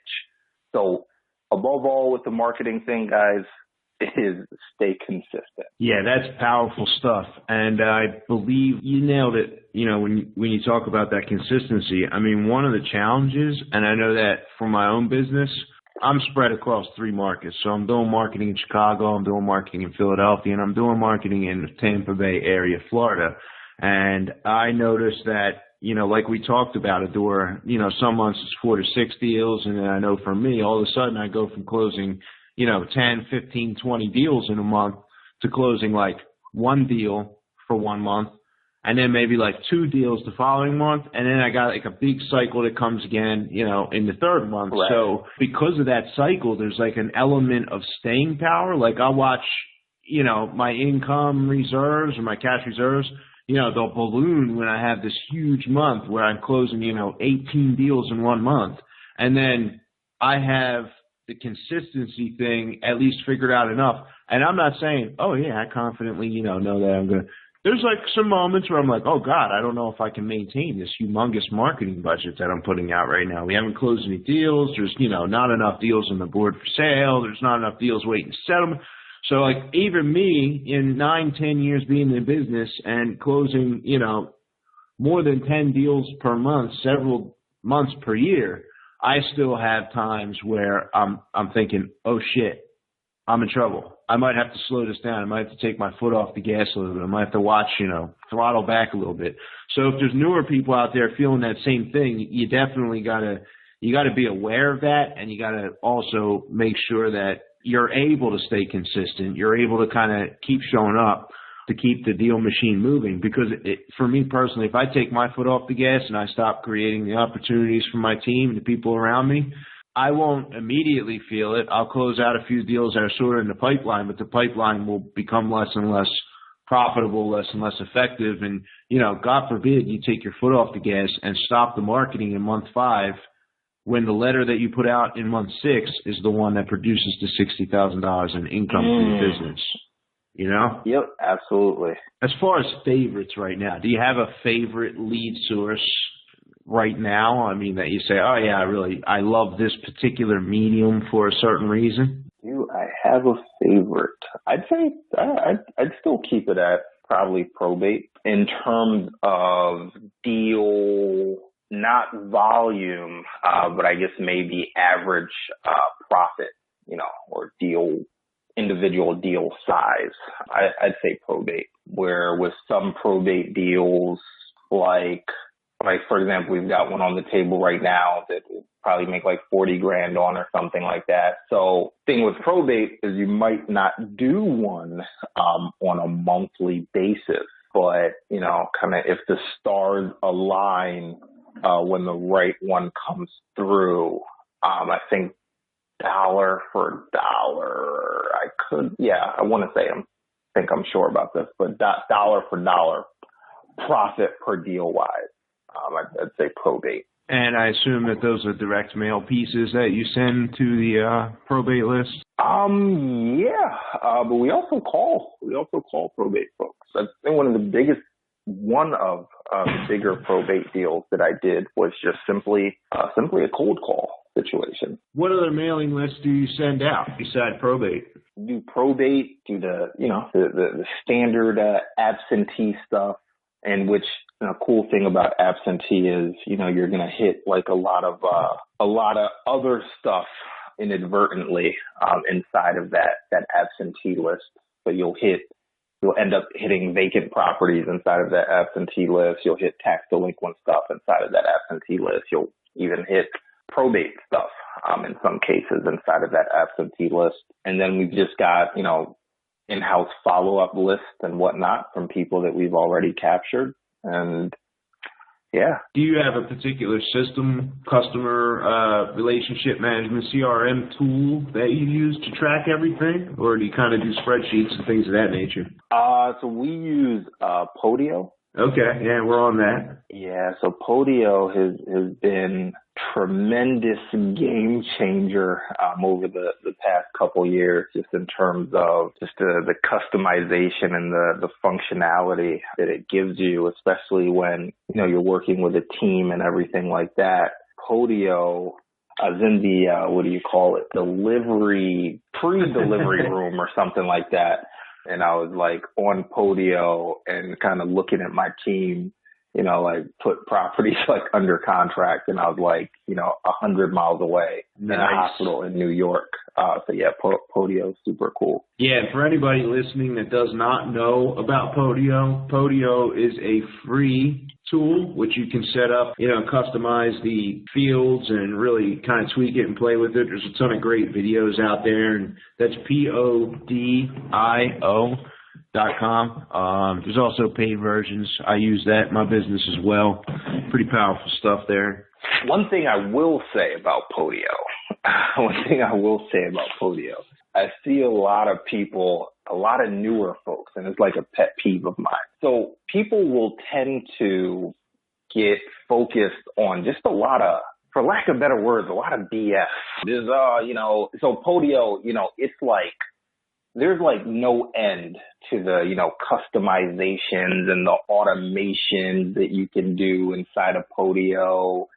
So above all with the marketing thing, guys, is stay consistent. Yeah, that's powerful stuff. And I believe you nailed it, when you talk about that consistency. I mean, one of the challenges, and I know that for my own business, I'm spread across 3 markets. So I'm doing marketing in Chicago, I'm doing marketing in Philadelphia, and I'm doing marketing in the Tampa Bay area, Florida. And I noticed that, like we talked about, Adura, some months it's 4 to 6 deals. And then I know for me, all of a sudden I go from closing 10, 15, 20 deals in a month to closing like 1 deal for 1 month, and then maybe like 2 deals the following month. And then I got like a big cycle that comes again, in the 3rd month. Right. So because of that cycle, there's like an element of staying power. Like I watch, my income reserves or my cash reserves, they'll balloon when I have this huge month where I'm closing, 18 deals in 1 month. And then I have the consistency thing at least figured out enough. And I'm not saying, oh yeah, I confidently, know that I'm going to. There's like some moments where I'm like, oh God, I don't know if I can maintain this humongous marketing budget that I'm putting out right now. We haven't closed any deals. There's, not enough deals on the board for sale. There's not enough deals waiting to settle. So like even me in 9, 10 years being in business and closing, more than 10 deals per month, several months per year, I still have times where I'm thinking, oh shit, I'm in trouble. I might have to slow this down. I might have to take my foot off the gas a little bit. I might have to watch, throttle back a little bit. So if there's newer people out there feeling that same thing, you definitely gotta be aware of that, and you gotta also make sure that you're able to stay consistent. You're able to kind of keep showing up to keep the deal machine moving. Because for me personally, if I take my foot off the gas and I stop creating the opportunities for my team and the people around me, I won't immediately feel it. I'll close out a few deals that are sort of in the pipeline, but the pipeline will become less and less profitable, less and less effective. And, God forbid you take your foot off the gas and stop the marketing in month 5 when the letter that you put out in month 6 is the one that produces the $60,000 in income for your business. Yep, absolutely. As far as favorites right now, do you have a favorite lead source right now? I mean, that you say, oh yeah, I love this particular medium for a certain reason? Do I have a favorite? I'd say I'd still keep it at probably probate in terms of deal not volume, but I guess maybe average profit, or individual deal size. I'd say probate, where with some probate deals, like for example, we've got one on the table right now that will probably make like 40 grand on or something like that. So thing with probate is you might not do one on a monthly basis, but kind of if the stars align when the right one comes through, I think dollar for dollar, I'm sure about this, but dollar for dollar profit per deal wise, I'd say probate. And I assume that those are direct mail pieces that you send to the probate list? But we also call probate folks. I think one of the bigger probate deals that I did was just simply a cold call situation. What other mailing lists do you send out besides probate? Do probate, do the standard absentee stuff, and which cool thing about absentee is you're gonna hit like a lot of other stuff inadvertently inside of that absentee list. So you'll end up hitting vacant properties inside of that absentee list. You'll hit tax delinquent stuff inside of that absentee list. You'll even hit probate stuff in some cases inside of that absentee list. And then we've just got, in-house follow-up lists and whatnot from people that we've already captured. And yeah. Do you have a particular system, customer relationship management, CRM tool that you use to track everything? Or do you kind of do spreadsheets and things of that nature? So we use Podio. Okay, yeah, we're on that. Yeah, so Podio has been tremendous game changer over the past couple years, just in terms of just the customization and the functionality that it gives you, especially when you're working with a team and everything like that. Podio, I was in the pre-delivery room or something like that. And I was like on Podio and kind of looking at my team, put properties like under contract. And I was like, 100 miles away in a hospital in New York. So yeah, Podio is super cool. Yeah. For anybody listening that does not know about Podio, Podio is a free tool which you can set up, customize the fields and really kind of tweak it and play with it. There's a ton of great videos out there, and that's podio.com. There's also paid versions. I use that in my business as well. Pretty powerful stuff there. One thing I will say about Podio, I see a lot of people, a lot of newer folks, and it's like a pet peeve of mine. So people will tend to get focused on just a lot of, for lack of better words, a lot of BS. There's, so Podio, it's like, there's like no end to the, customizations and the automations that you can do inside of Podio.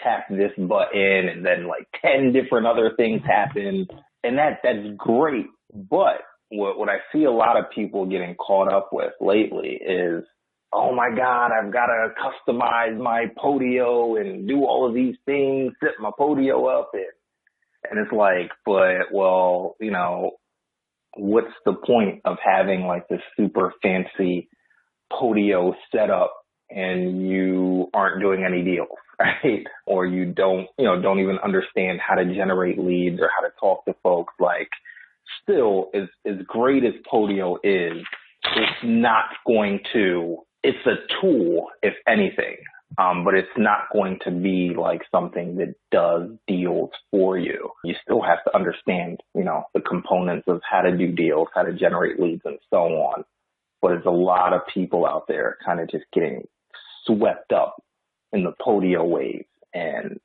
Tap this button and then like 10 different other things happen. And that's great. But what I see a lot of people getting caught up with lately is, oh my God, I've got to customize my Podio and do all of these things, set my Podio up. And it's like, what's the point of having like this super fancy Podio setup and you aren't doing any deals, right? Or you don't even understand how to generate leads or how to talk to folks. Like, still, as great as Podio is, it's a tool, if anything, but it's not going to be like something that does deals for you. You still have to understand, the components of how to do deals, how to generate leads, and so on. But there's a lot of people out there kind of just getting swept up in the Podio wave and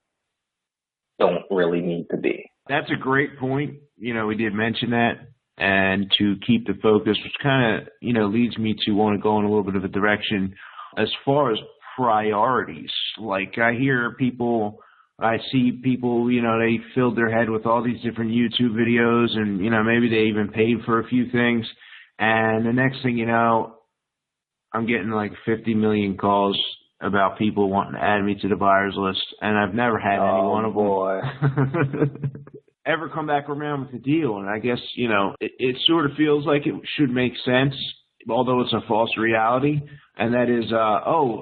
don't really need to be. That's a great point. We did mention that. And to keep the focus, which kind of, leads me to want to go in a little bit of a direction as far as priorities. Like I see people, they filled their head with all these different YouTube videos and, maybe they even paid for a few things. And the next thing you know, I'm getting like 50 million calls about people wanting to add me to the buyers list, and I've never had any one of them ever come back around with a deal. And I guess, it sort of feels like it should make sense, although it's a false reality. And that is,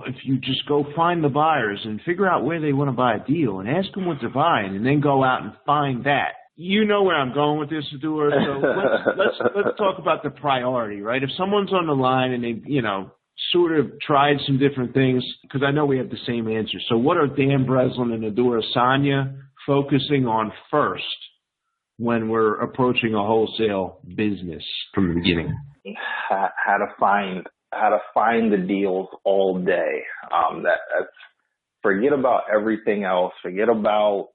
if you just go find the buyers and figure out where they want to buy a deal and ask them what they're buying and then go out and find that. You know where I'm going with this, Adura. So let's talk about the priority, right? If someone's on the line and they, sort of tried some different things, because I know we have the same answer. So what are Dan Breslin and Adura Sanya focusing on first when we're approaching a wholesale business from the beginning? How to find the deals all day. That's forget about everything else. Forget about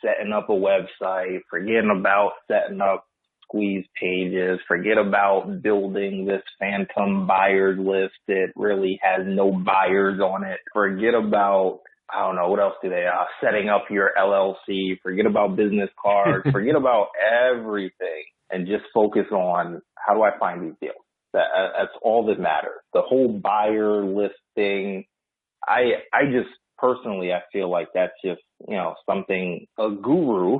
setting up a website. Forgetting about setting up squeeze pages. Forget about building this phantom buyers list that really has no buyers on it. Forget about, I don't know, what else do they, setting up your LLC. Forget about business cards. Forget about everything and just focus on, how do I find these deals? That's all that matters. The whole buyer list thing, I just personally, I feel like that's just, something a guru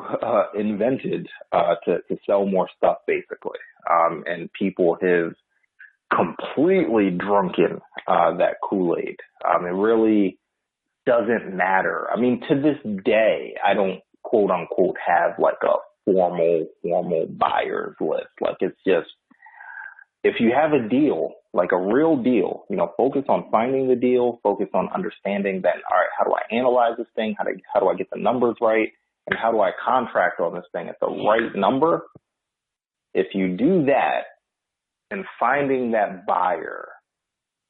invented to sell more stuff, basically. And people have completely drunken that Kool-Aid. It really doesn't matter. I mean, to this day, I don't, quote unquote, have like a formal buyers list. Like, it's just, if you have a deal, like a real deal, focus on finding the deal, focus on understanding that, all right, how do I analyze this thing? How do I get the numbers right? And how do I contract on this thing at the right number? If you do that, and finding that buyer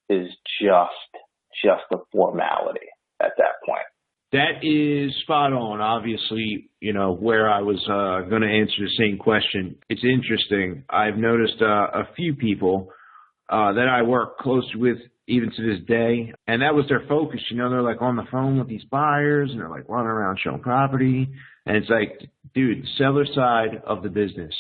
is just a formality at that point. That is spot on. Obviously, where I was going to answer the same question. It's interesting. I've noticed a few people that I work closely with even to this day, and that was their focus. They're like on the phone with these buyers, and they're like running around showing property. And it's like, dude, the seller side of the business,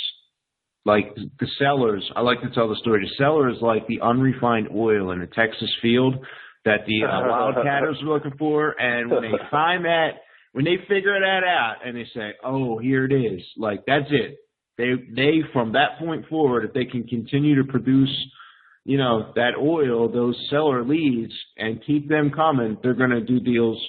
like the sellers, I like to tell the story. The seller is like the unrefined oil in a Texas field that the wildcatters are looking for. And when they find that, when they figure that out and they say, oh, here it is, like, that's it. They from that point forward, if they can continue to produce, that oil, those seller leads, and keep them coming, they're going to do deals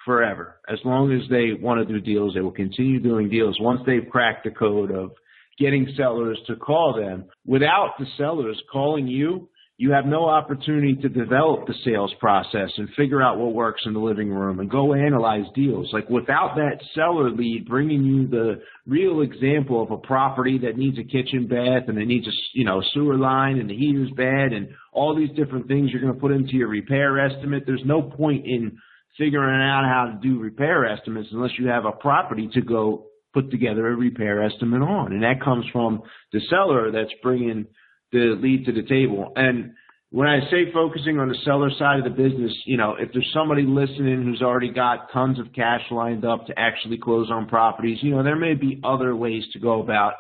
forever. As long as they want to do deals, they will continue doing deals once they've cracked the code of getting sellers to call them. Without the sellers calling you, you have no opportunity to develop the sales process and figure out what works in the living room and go analyze deals. Like, without that seller lead bringing you the real example of a property that needs a kitchen bath and it needs a sewer line and the heater's bad and all these different things you're going to put into your repair estimate, there's no point in figuring out how to do repair estimates unless you have a property to go put together a repair estimate on. And that comes from the seller that's bringing the lead to the table. And when I say focusing on the seller side of the business, if there's somebody listening who's already got tons of cash lined up to actually close on properties, there may be other ways to go about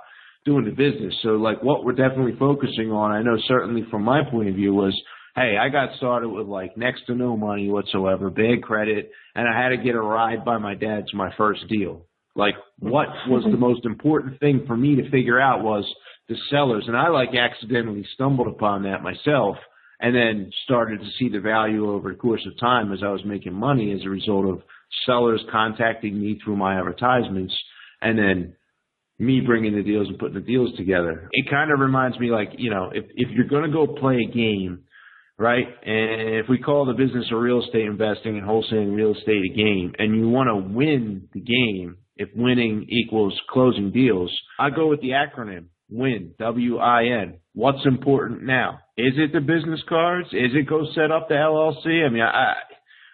doing the business. So like what we're definitely focusing on, I know certainly from my point of view, was, hey, I got started with like next to no money whatsoever, bad credit, and I had to get a ride by my dad to my first deal. Like, what was the most important thing for me to figure out was the sellers. And I accidentally stumbled upon that myself and then started to see the value over the course of time as I was making money as a result of sellers contacting me through my advertisements and then me bringing the deals and putting the deals together. It kind of reminds me if you're going to go play a game, right, and if we call the business of real estate investing and wholesaling real estate a game, and you want to win the game, if winning equals closing deals, I go with the acronym WIN, W-I-N. What's important now? Is it the business cards? Is it go set up the LLC? I mean,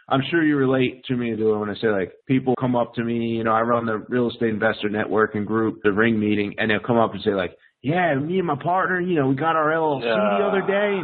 I'm sure you relate to me when I say, like, people come up to me, I run the real estate investor networking group, the ring meeting, and they'll come up and say, like, yeah, me and my partner, we got our LLC the other day.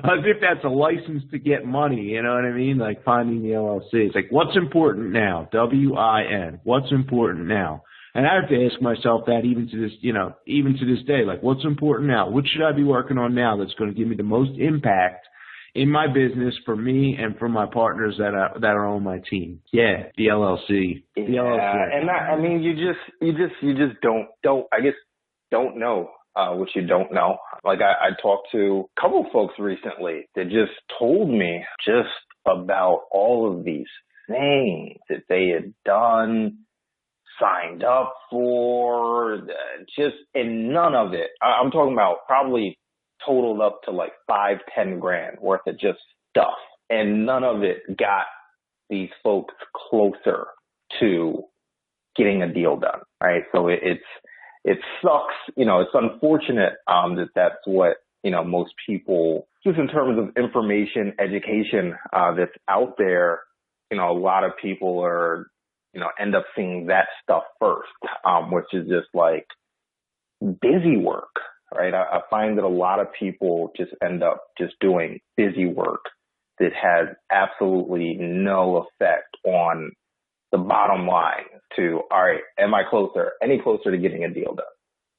And as if that's a license to get money, you know what I mean? Like finding the LLC. It's like, what's important now? W-I-N. What's important now? And I have to ask myself that even to this day. Like, what's important now? What should I be working on now that's going to give me the most impact in my business for me and for my partners that are on my team. Yeah, the LLC. The LLC. And I mean, you just don't know what you don't know. Like I talked to a couple of folks recently that just told me just about all of these things that they had done, signed up for, and none of it. I'm talking about probably totaled up to like $5-10 grand worth of just stuff. And none of it got these folks closer to getting a deal done, right? So it sucks, it's unfortunate that's what, most people, just in terms of information, education that's out there, a lot of people are, end up seeing that stuff first, which is just like busy work, right? I find that a lot of people just end up just doing busy work that has absolutely no effect on the bottom line to, all right, am I any closer to getting a deal done?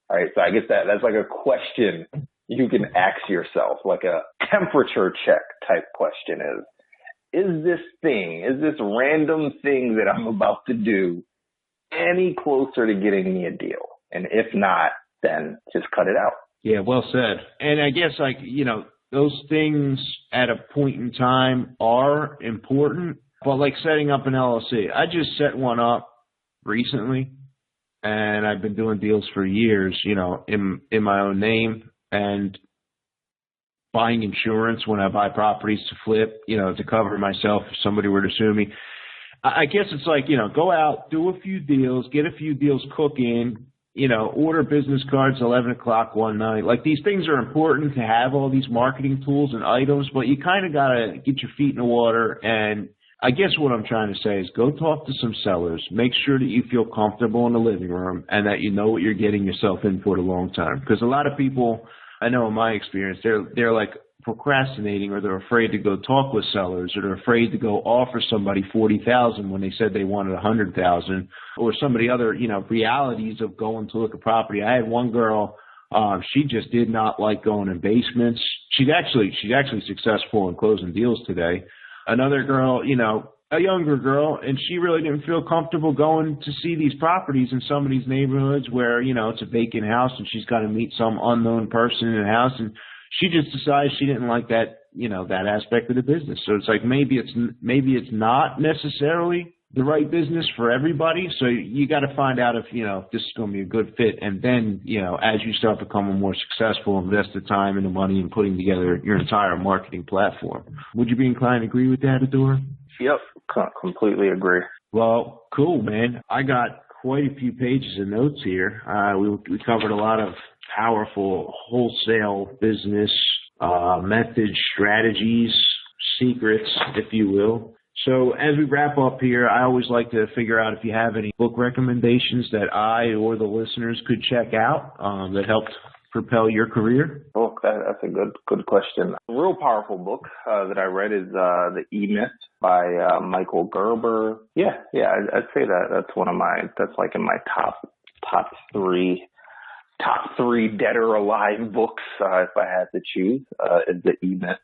All right. So I guess that's like a question you can ask yourself, like a temperature check type question is this random thing that I'm about to do any closer to getting me a deal? And if not, then just cut it out. Yeah, well said. And I guess those things at a point in time are important, but like setting up an LLC, I just set one up recently and I've been doing deals for years, in my own name and buying insurance when I buy properties to flip, to cover myself if somebody were to sue me. I guess it's like, go out, do a few deals, get a few deals cooking, order business cards 11 o'clock one night. Like these things are important to have all these marketing tools and items, but you kind of got to get your feet in the water. And I guess what I'm trying to say is go talk to some sellers, make sure that you feel comfortable in the living room and that you know what you're getting yourself in for the long term. Because a lot of people, I know in my experience, they're like procrastinating or they're afraid to go talk with sellers or they're afraid to go offer somebody $40,000 when they said they wanted $100,000 or some of the other, realities of going to look at property. I had one girl, she just did not like going in basements. She's actually successful in closing deals today. Another girl, a younger girl, and she really didn't feel comfortable going to see these properties in some of these neighborhoods where, it's a vacant house and she's got to meet some unknown person in the house. And she just decided she didn't like that, that aspect of the business. So it's like maybe it's not necessarily the right business for everybody. So you got to find out if, this is going to be a good fit. And then, as you start becoming more successful, invest the time and the money in putting together your entire marketing platform. Would you be inclined to agree with that, Adura? Yep. Completely agree. Well, cool, man. I got quite a few pages of notes here. We covered a lot of powerful wholesale business methods, strategies, secrets, if you will. So as we wrap up here, I always like to figure out if you have any book recommendations that I or the listeners could check out that helped propel your career. Oh, that's a good question. A real powerful book that I read is The E-Myth by Michael Gerber. Yeah, I'd say that's one of that's like in my top three dead or alive books if I had to choose is The E-Myth.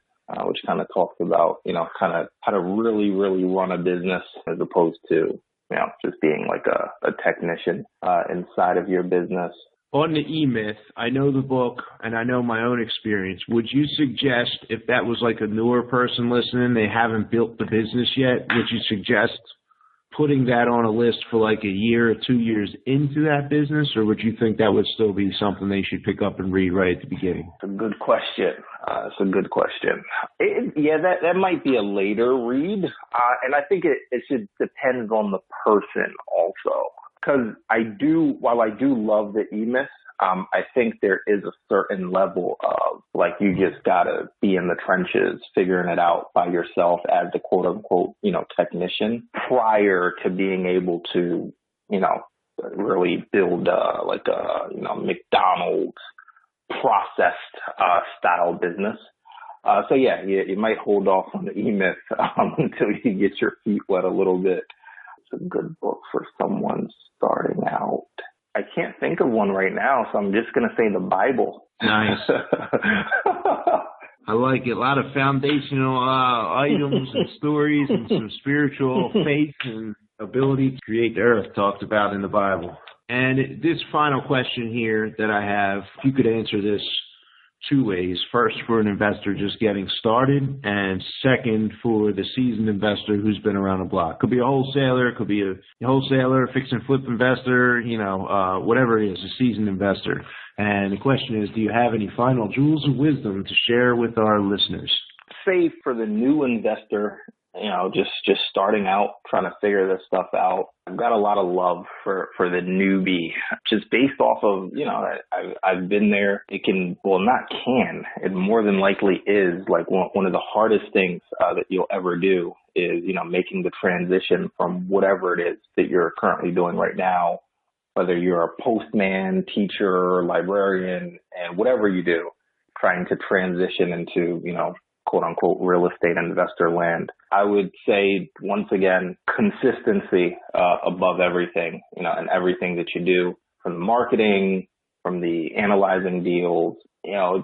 Which kind of talks about, kind of how to really, really run a business as opposed to, just being like a technician inside of your business. On the E-Myth, I know the book and I know my own experience. Would you suggest if that was like a newer person listening, they haven't built the business yet, would you suggest putting that on a list for like a year or 2 years into that business, or would you think that would still be something they should pick up and read right at the beginning? It's a good question. That might be a later read, and I think it should depend on the person also. Because while I do love the E-Myth, I think there is a certain level of like you just gotta be in the trenches figuring it out by yourself as the quote unquote, technician prior to being able to, really build like a, McDonald's processed style business. So you might hold off on the E-Myth until you get your feet wet a little bit. It's a good book for someone starting out. I can't think of one right now, so I'm just going to say the Bible. Nice. I like it. A lot of foundational items and stories and some spiritual faith and ability to create the earth talked about in the Bible. And this final question here that I have, if you could answer this two ways. First, for an investor just getting started, and second, for the seasoned investor who's been around the block. Could be a wholesaler, could be a wholesaler, fix and flip investor, whatever it is, a seasoned investor. And the question is, do you have any final jewels of wisdom to share with our listeners? Say for the new investor, just starting out, trying to figure this stuff out. I've got a lot of love for the newbie, just based off of, I've been there. It more than likely is like one of the hardest things that you'll ever do is, making the transition from whatever it is that you're currently doing right now, whether you're a postman, teacher, librarian, and whatever you do, trying to transition into, quote unquote, real estate investor land. I would say, once again, consistency above everything, and everything that you do, from the marketing, from the analyzing deals,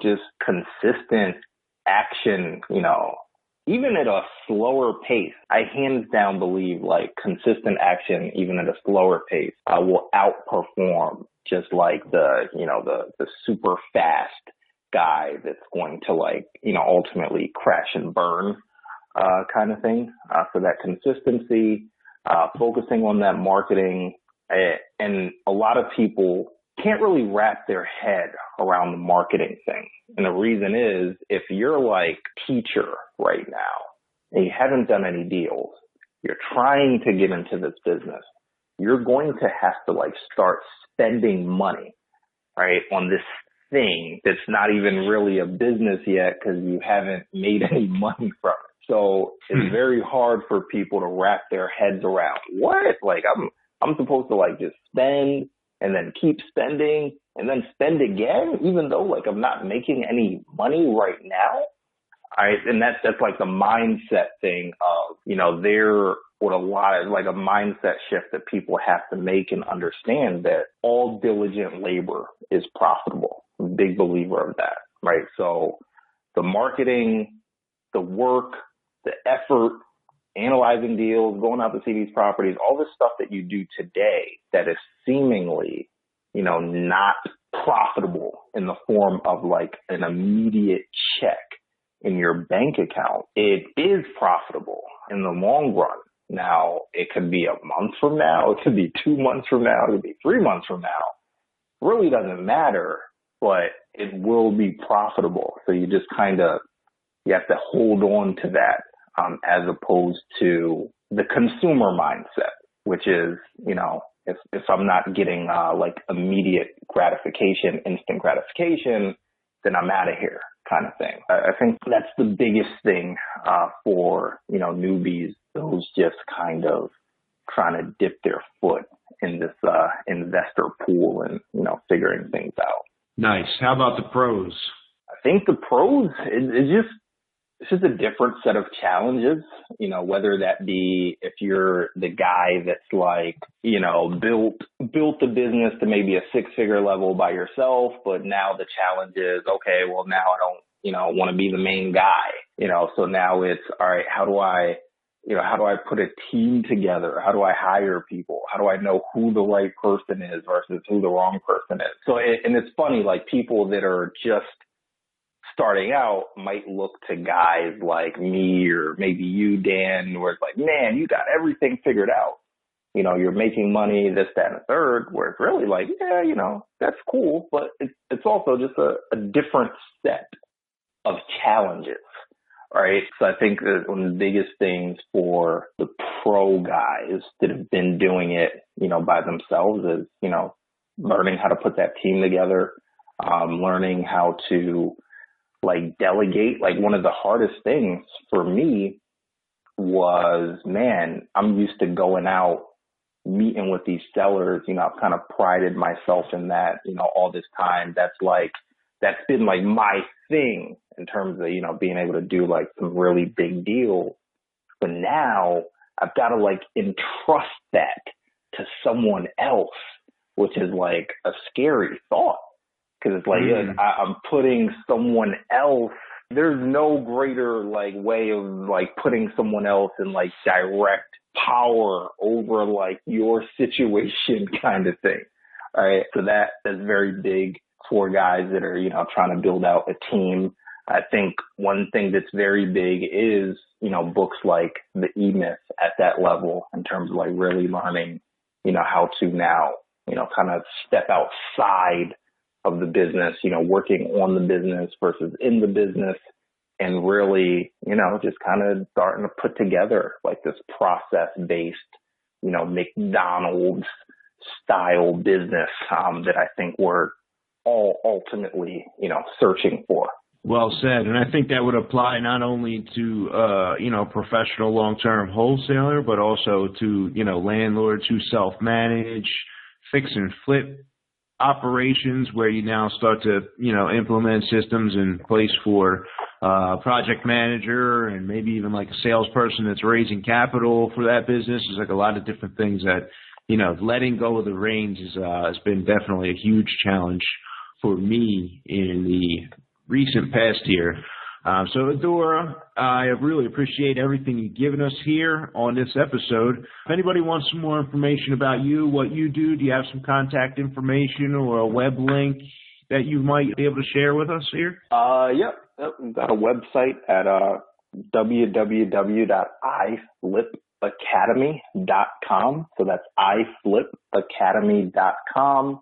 just consistent action, even at a slower pace. I hands down believe like consistent action, even at a slower pace, will outperform just like the super fast guy that's going to ultimately crash and burn kind of thing. So that consistency, focusing on that marketing, and a lot of people can't really wrap their head around the marketing thing. And the reason is, if you're like teacher right now and you haven't done any deals, you're trying to get into this business, you're going to have to start spending money, right, on this thing that's not even really a business yet because you haven't made any money from it. So it's very hard for people to wrap their heads around what? I'm supposed to just spend and then keep spending and then spend again, even though I'm not making any money right now. And that's the mindset thing of, a mindset shift that people have to make and understand that all diligent labor is profitable. I'm a big believer of that, right? So the marketing, the work, the effort, analyzing deals, going out to see these properties, all this stuff that you do today that is seemingly, not profitable in the form of an immediate check in your bank account, it is profitable in the long run. Now, it could be a month from now, it could be 2 months from now, it could be 3 months from now. It really doesn't matter, but it will be profitable. So you just you have to hold on to that, as opposed to the consumer mindset, which is, if I'm not getting immediate gratification, instant gratification, then I'm out of here kind of thing. I think that's the biggest thing for, newbies, those just kind of trying to dip their foot in this investor pool and, figuring things out. Nice. How about the pros? I think the pros is it's just a different set of challenges, whether that be if you're the guy that's built the business to maybe a 6-figure level by yourself, but now the challenge is, okay, well, now I don't, want to be the main guy, so now it's, all right, how do I put a team together? How do I hire people? How do I know who the right person is versus who the wrong person is? So, and it's funny, people that are just starting out might look to guys like me or maybe you, Dan, where it's man, you got everything figured out. You're making money, this, that, and the third, where it's really that's cool, but it's also just a different set of challenges, right? So I think that one of the biggest things for the pro guys that have been doing it, by themselves is, learning how to put that team together, learning how to delegate. One of the hardest things for me was, man, I'm used to going out, meeting with these sellers. I've kind of prided myself in that, all this time. That's been my thing in terms of, being able to do some really big deals. But now I've got to entrust that to someone else, which is a scary thought. Because it's I'm putting someone else there's no greater like way of like putting someone else in like direct power over like your situation kind of thing. All right. So that's very big for guys that are, you know, trying to build out a team. I think one thing that's very big is, you know, books like The E-Myth at that level in terms of like really learning, you know, how to now, you know, kind of step outside of the business, you know, working on the business versus in the business, and really, you know, just kind of starting to put together like this process-based, you know, McDonald's style business that I think we're all ultimately, you know, searching for. Well said. And I think that would apply not only to, you know, professional long-term wholesaler, but also to, you know, landlords who self-manage, fix and flip operations where you now start to, you know, implement systems in place for project manager and maybe even like a salesperson that's raising capital for that business. There's like a lot of different things that, you know, letting go of the reins has been definitely a huge challenge for me in the recent past here. So Adura, I really appreciate everything you've given us here on this episode. If anybody wants some more information about you, what you do you have some contact information or a web link that you might be able to share with us here? Yep. We've got a website at www.iflipacademy.com. So that's iflipacademy.com.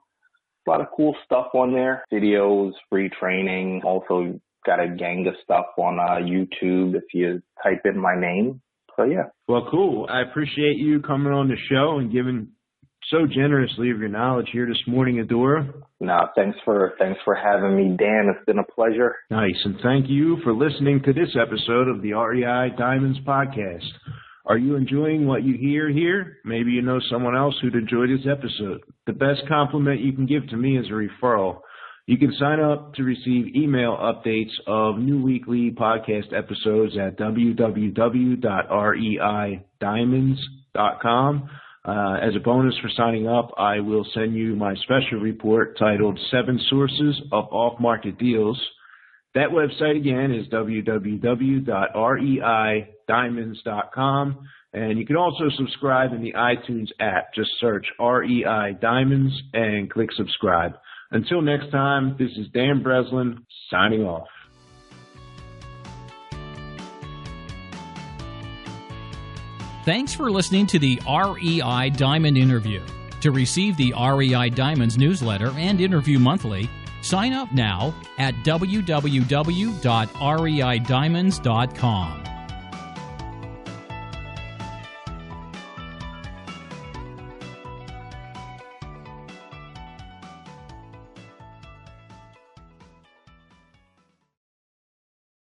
A lot of cool stuff on there. Videos, free training. Also got a gang of stuff on YouTube if you type in my name. So, yeah. Well, cool. I appreciate you coming on the show and giving so generously of your knowledge here this morning, Adura. No, thanks for having me, Dan. It's been a pleasure. Nice. And thank you for listening to this episode of the REI Diamonds podcast. Are you enjoying what you hear here? Maybe you know someone else who'd enjoy this episode. The best compliment you can give to me is a referral. You can sign up to receive email updates of new weekly podcast episodes at www.reidiamonds.com. As a bonus for signing up, I will send you my special report titled 7 Sources of Off-Market Deals. That website again is www.reidiamonds.com. And you can also subscribe in the iTunes app. Just search REI Diamonds and click subscribe. Until next time, this is Dan Breslin signing off. Thanks for listening to the REI Diamond Interview. To receive the REI Diamonds newsletter and interview monthly, sign up now at www.reidiamonds.com.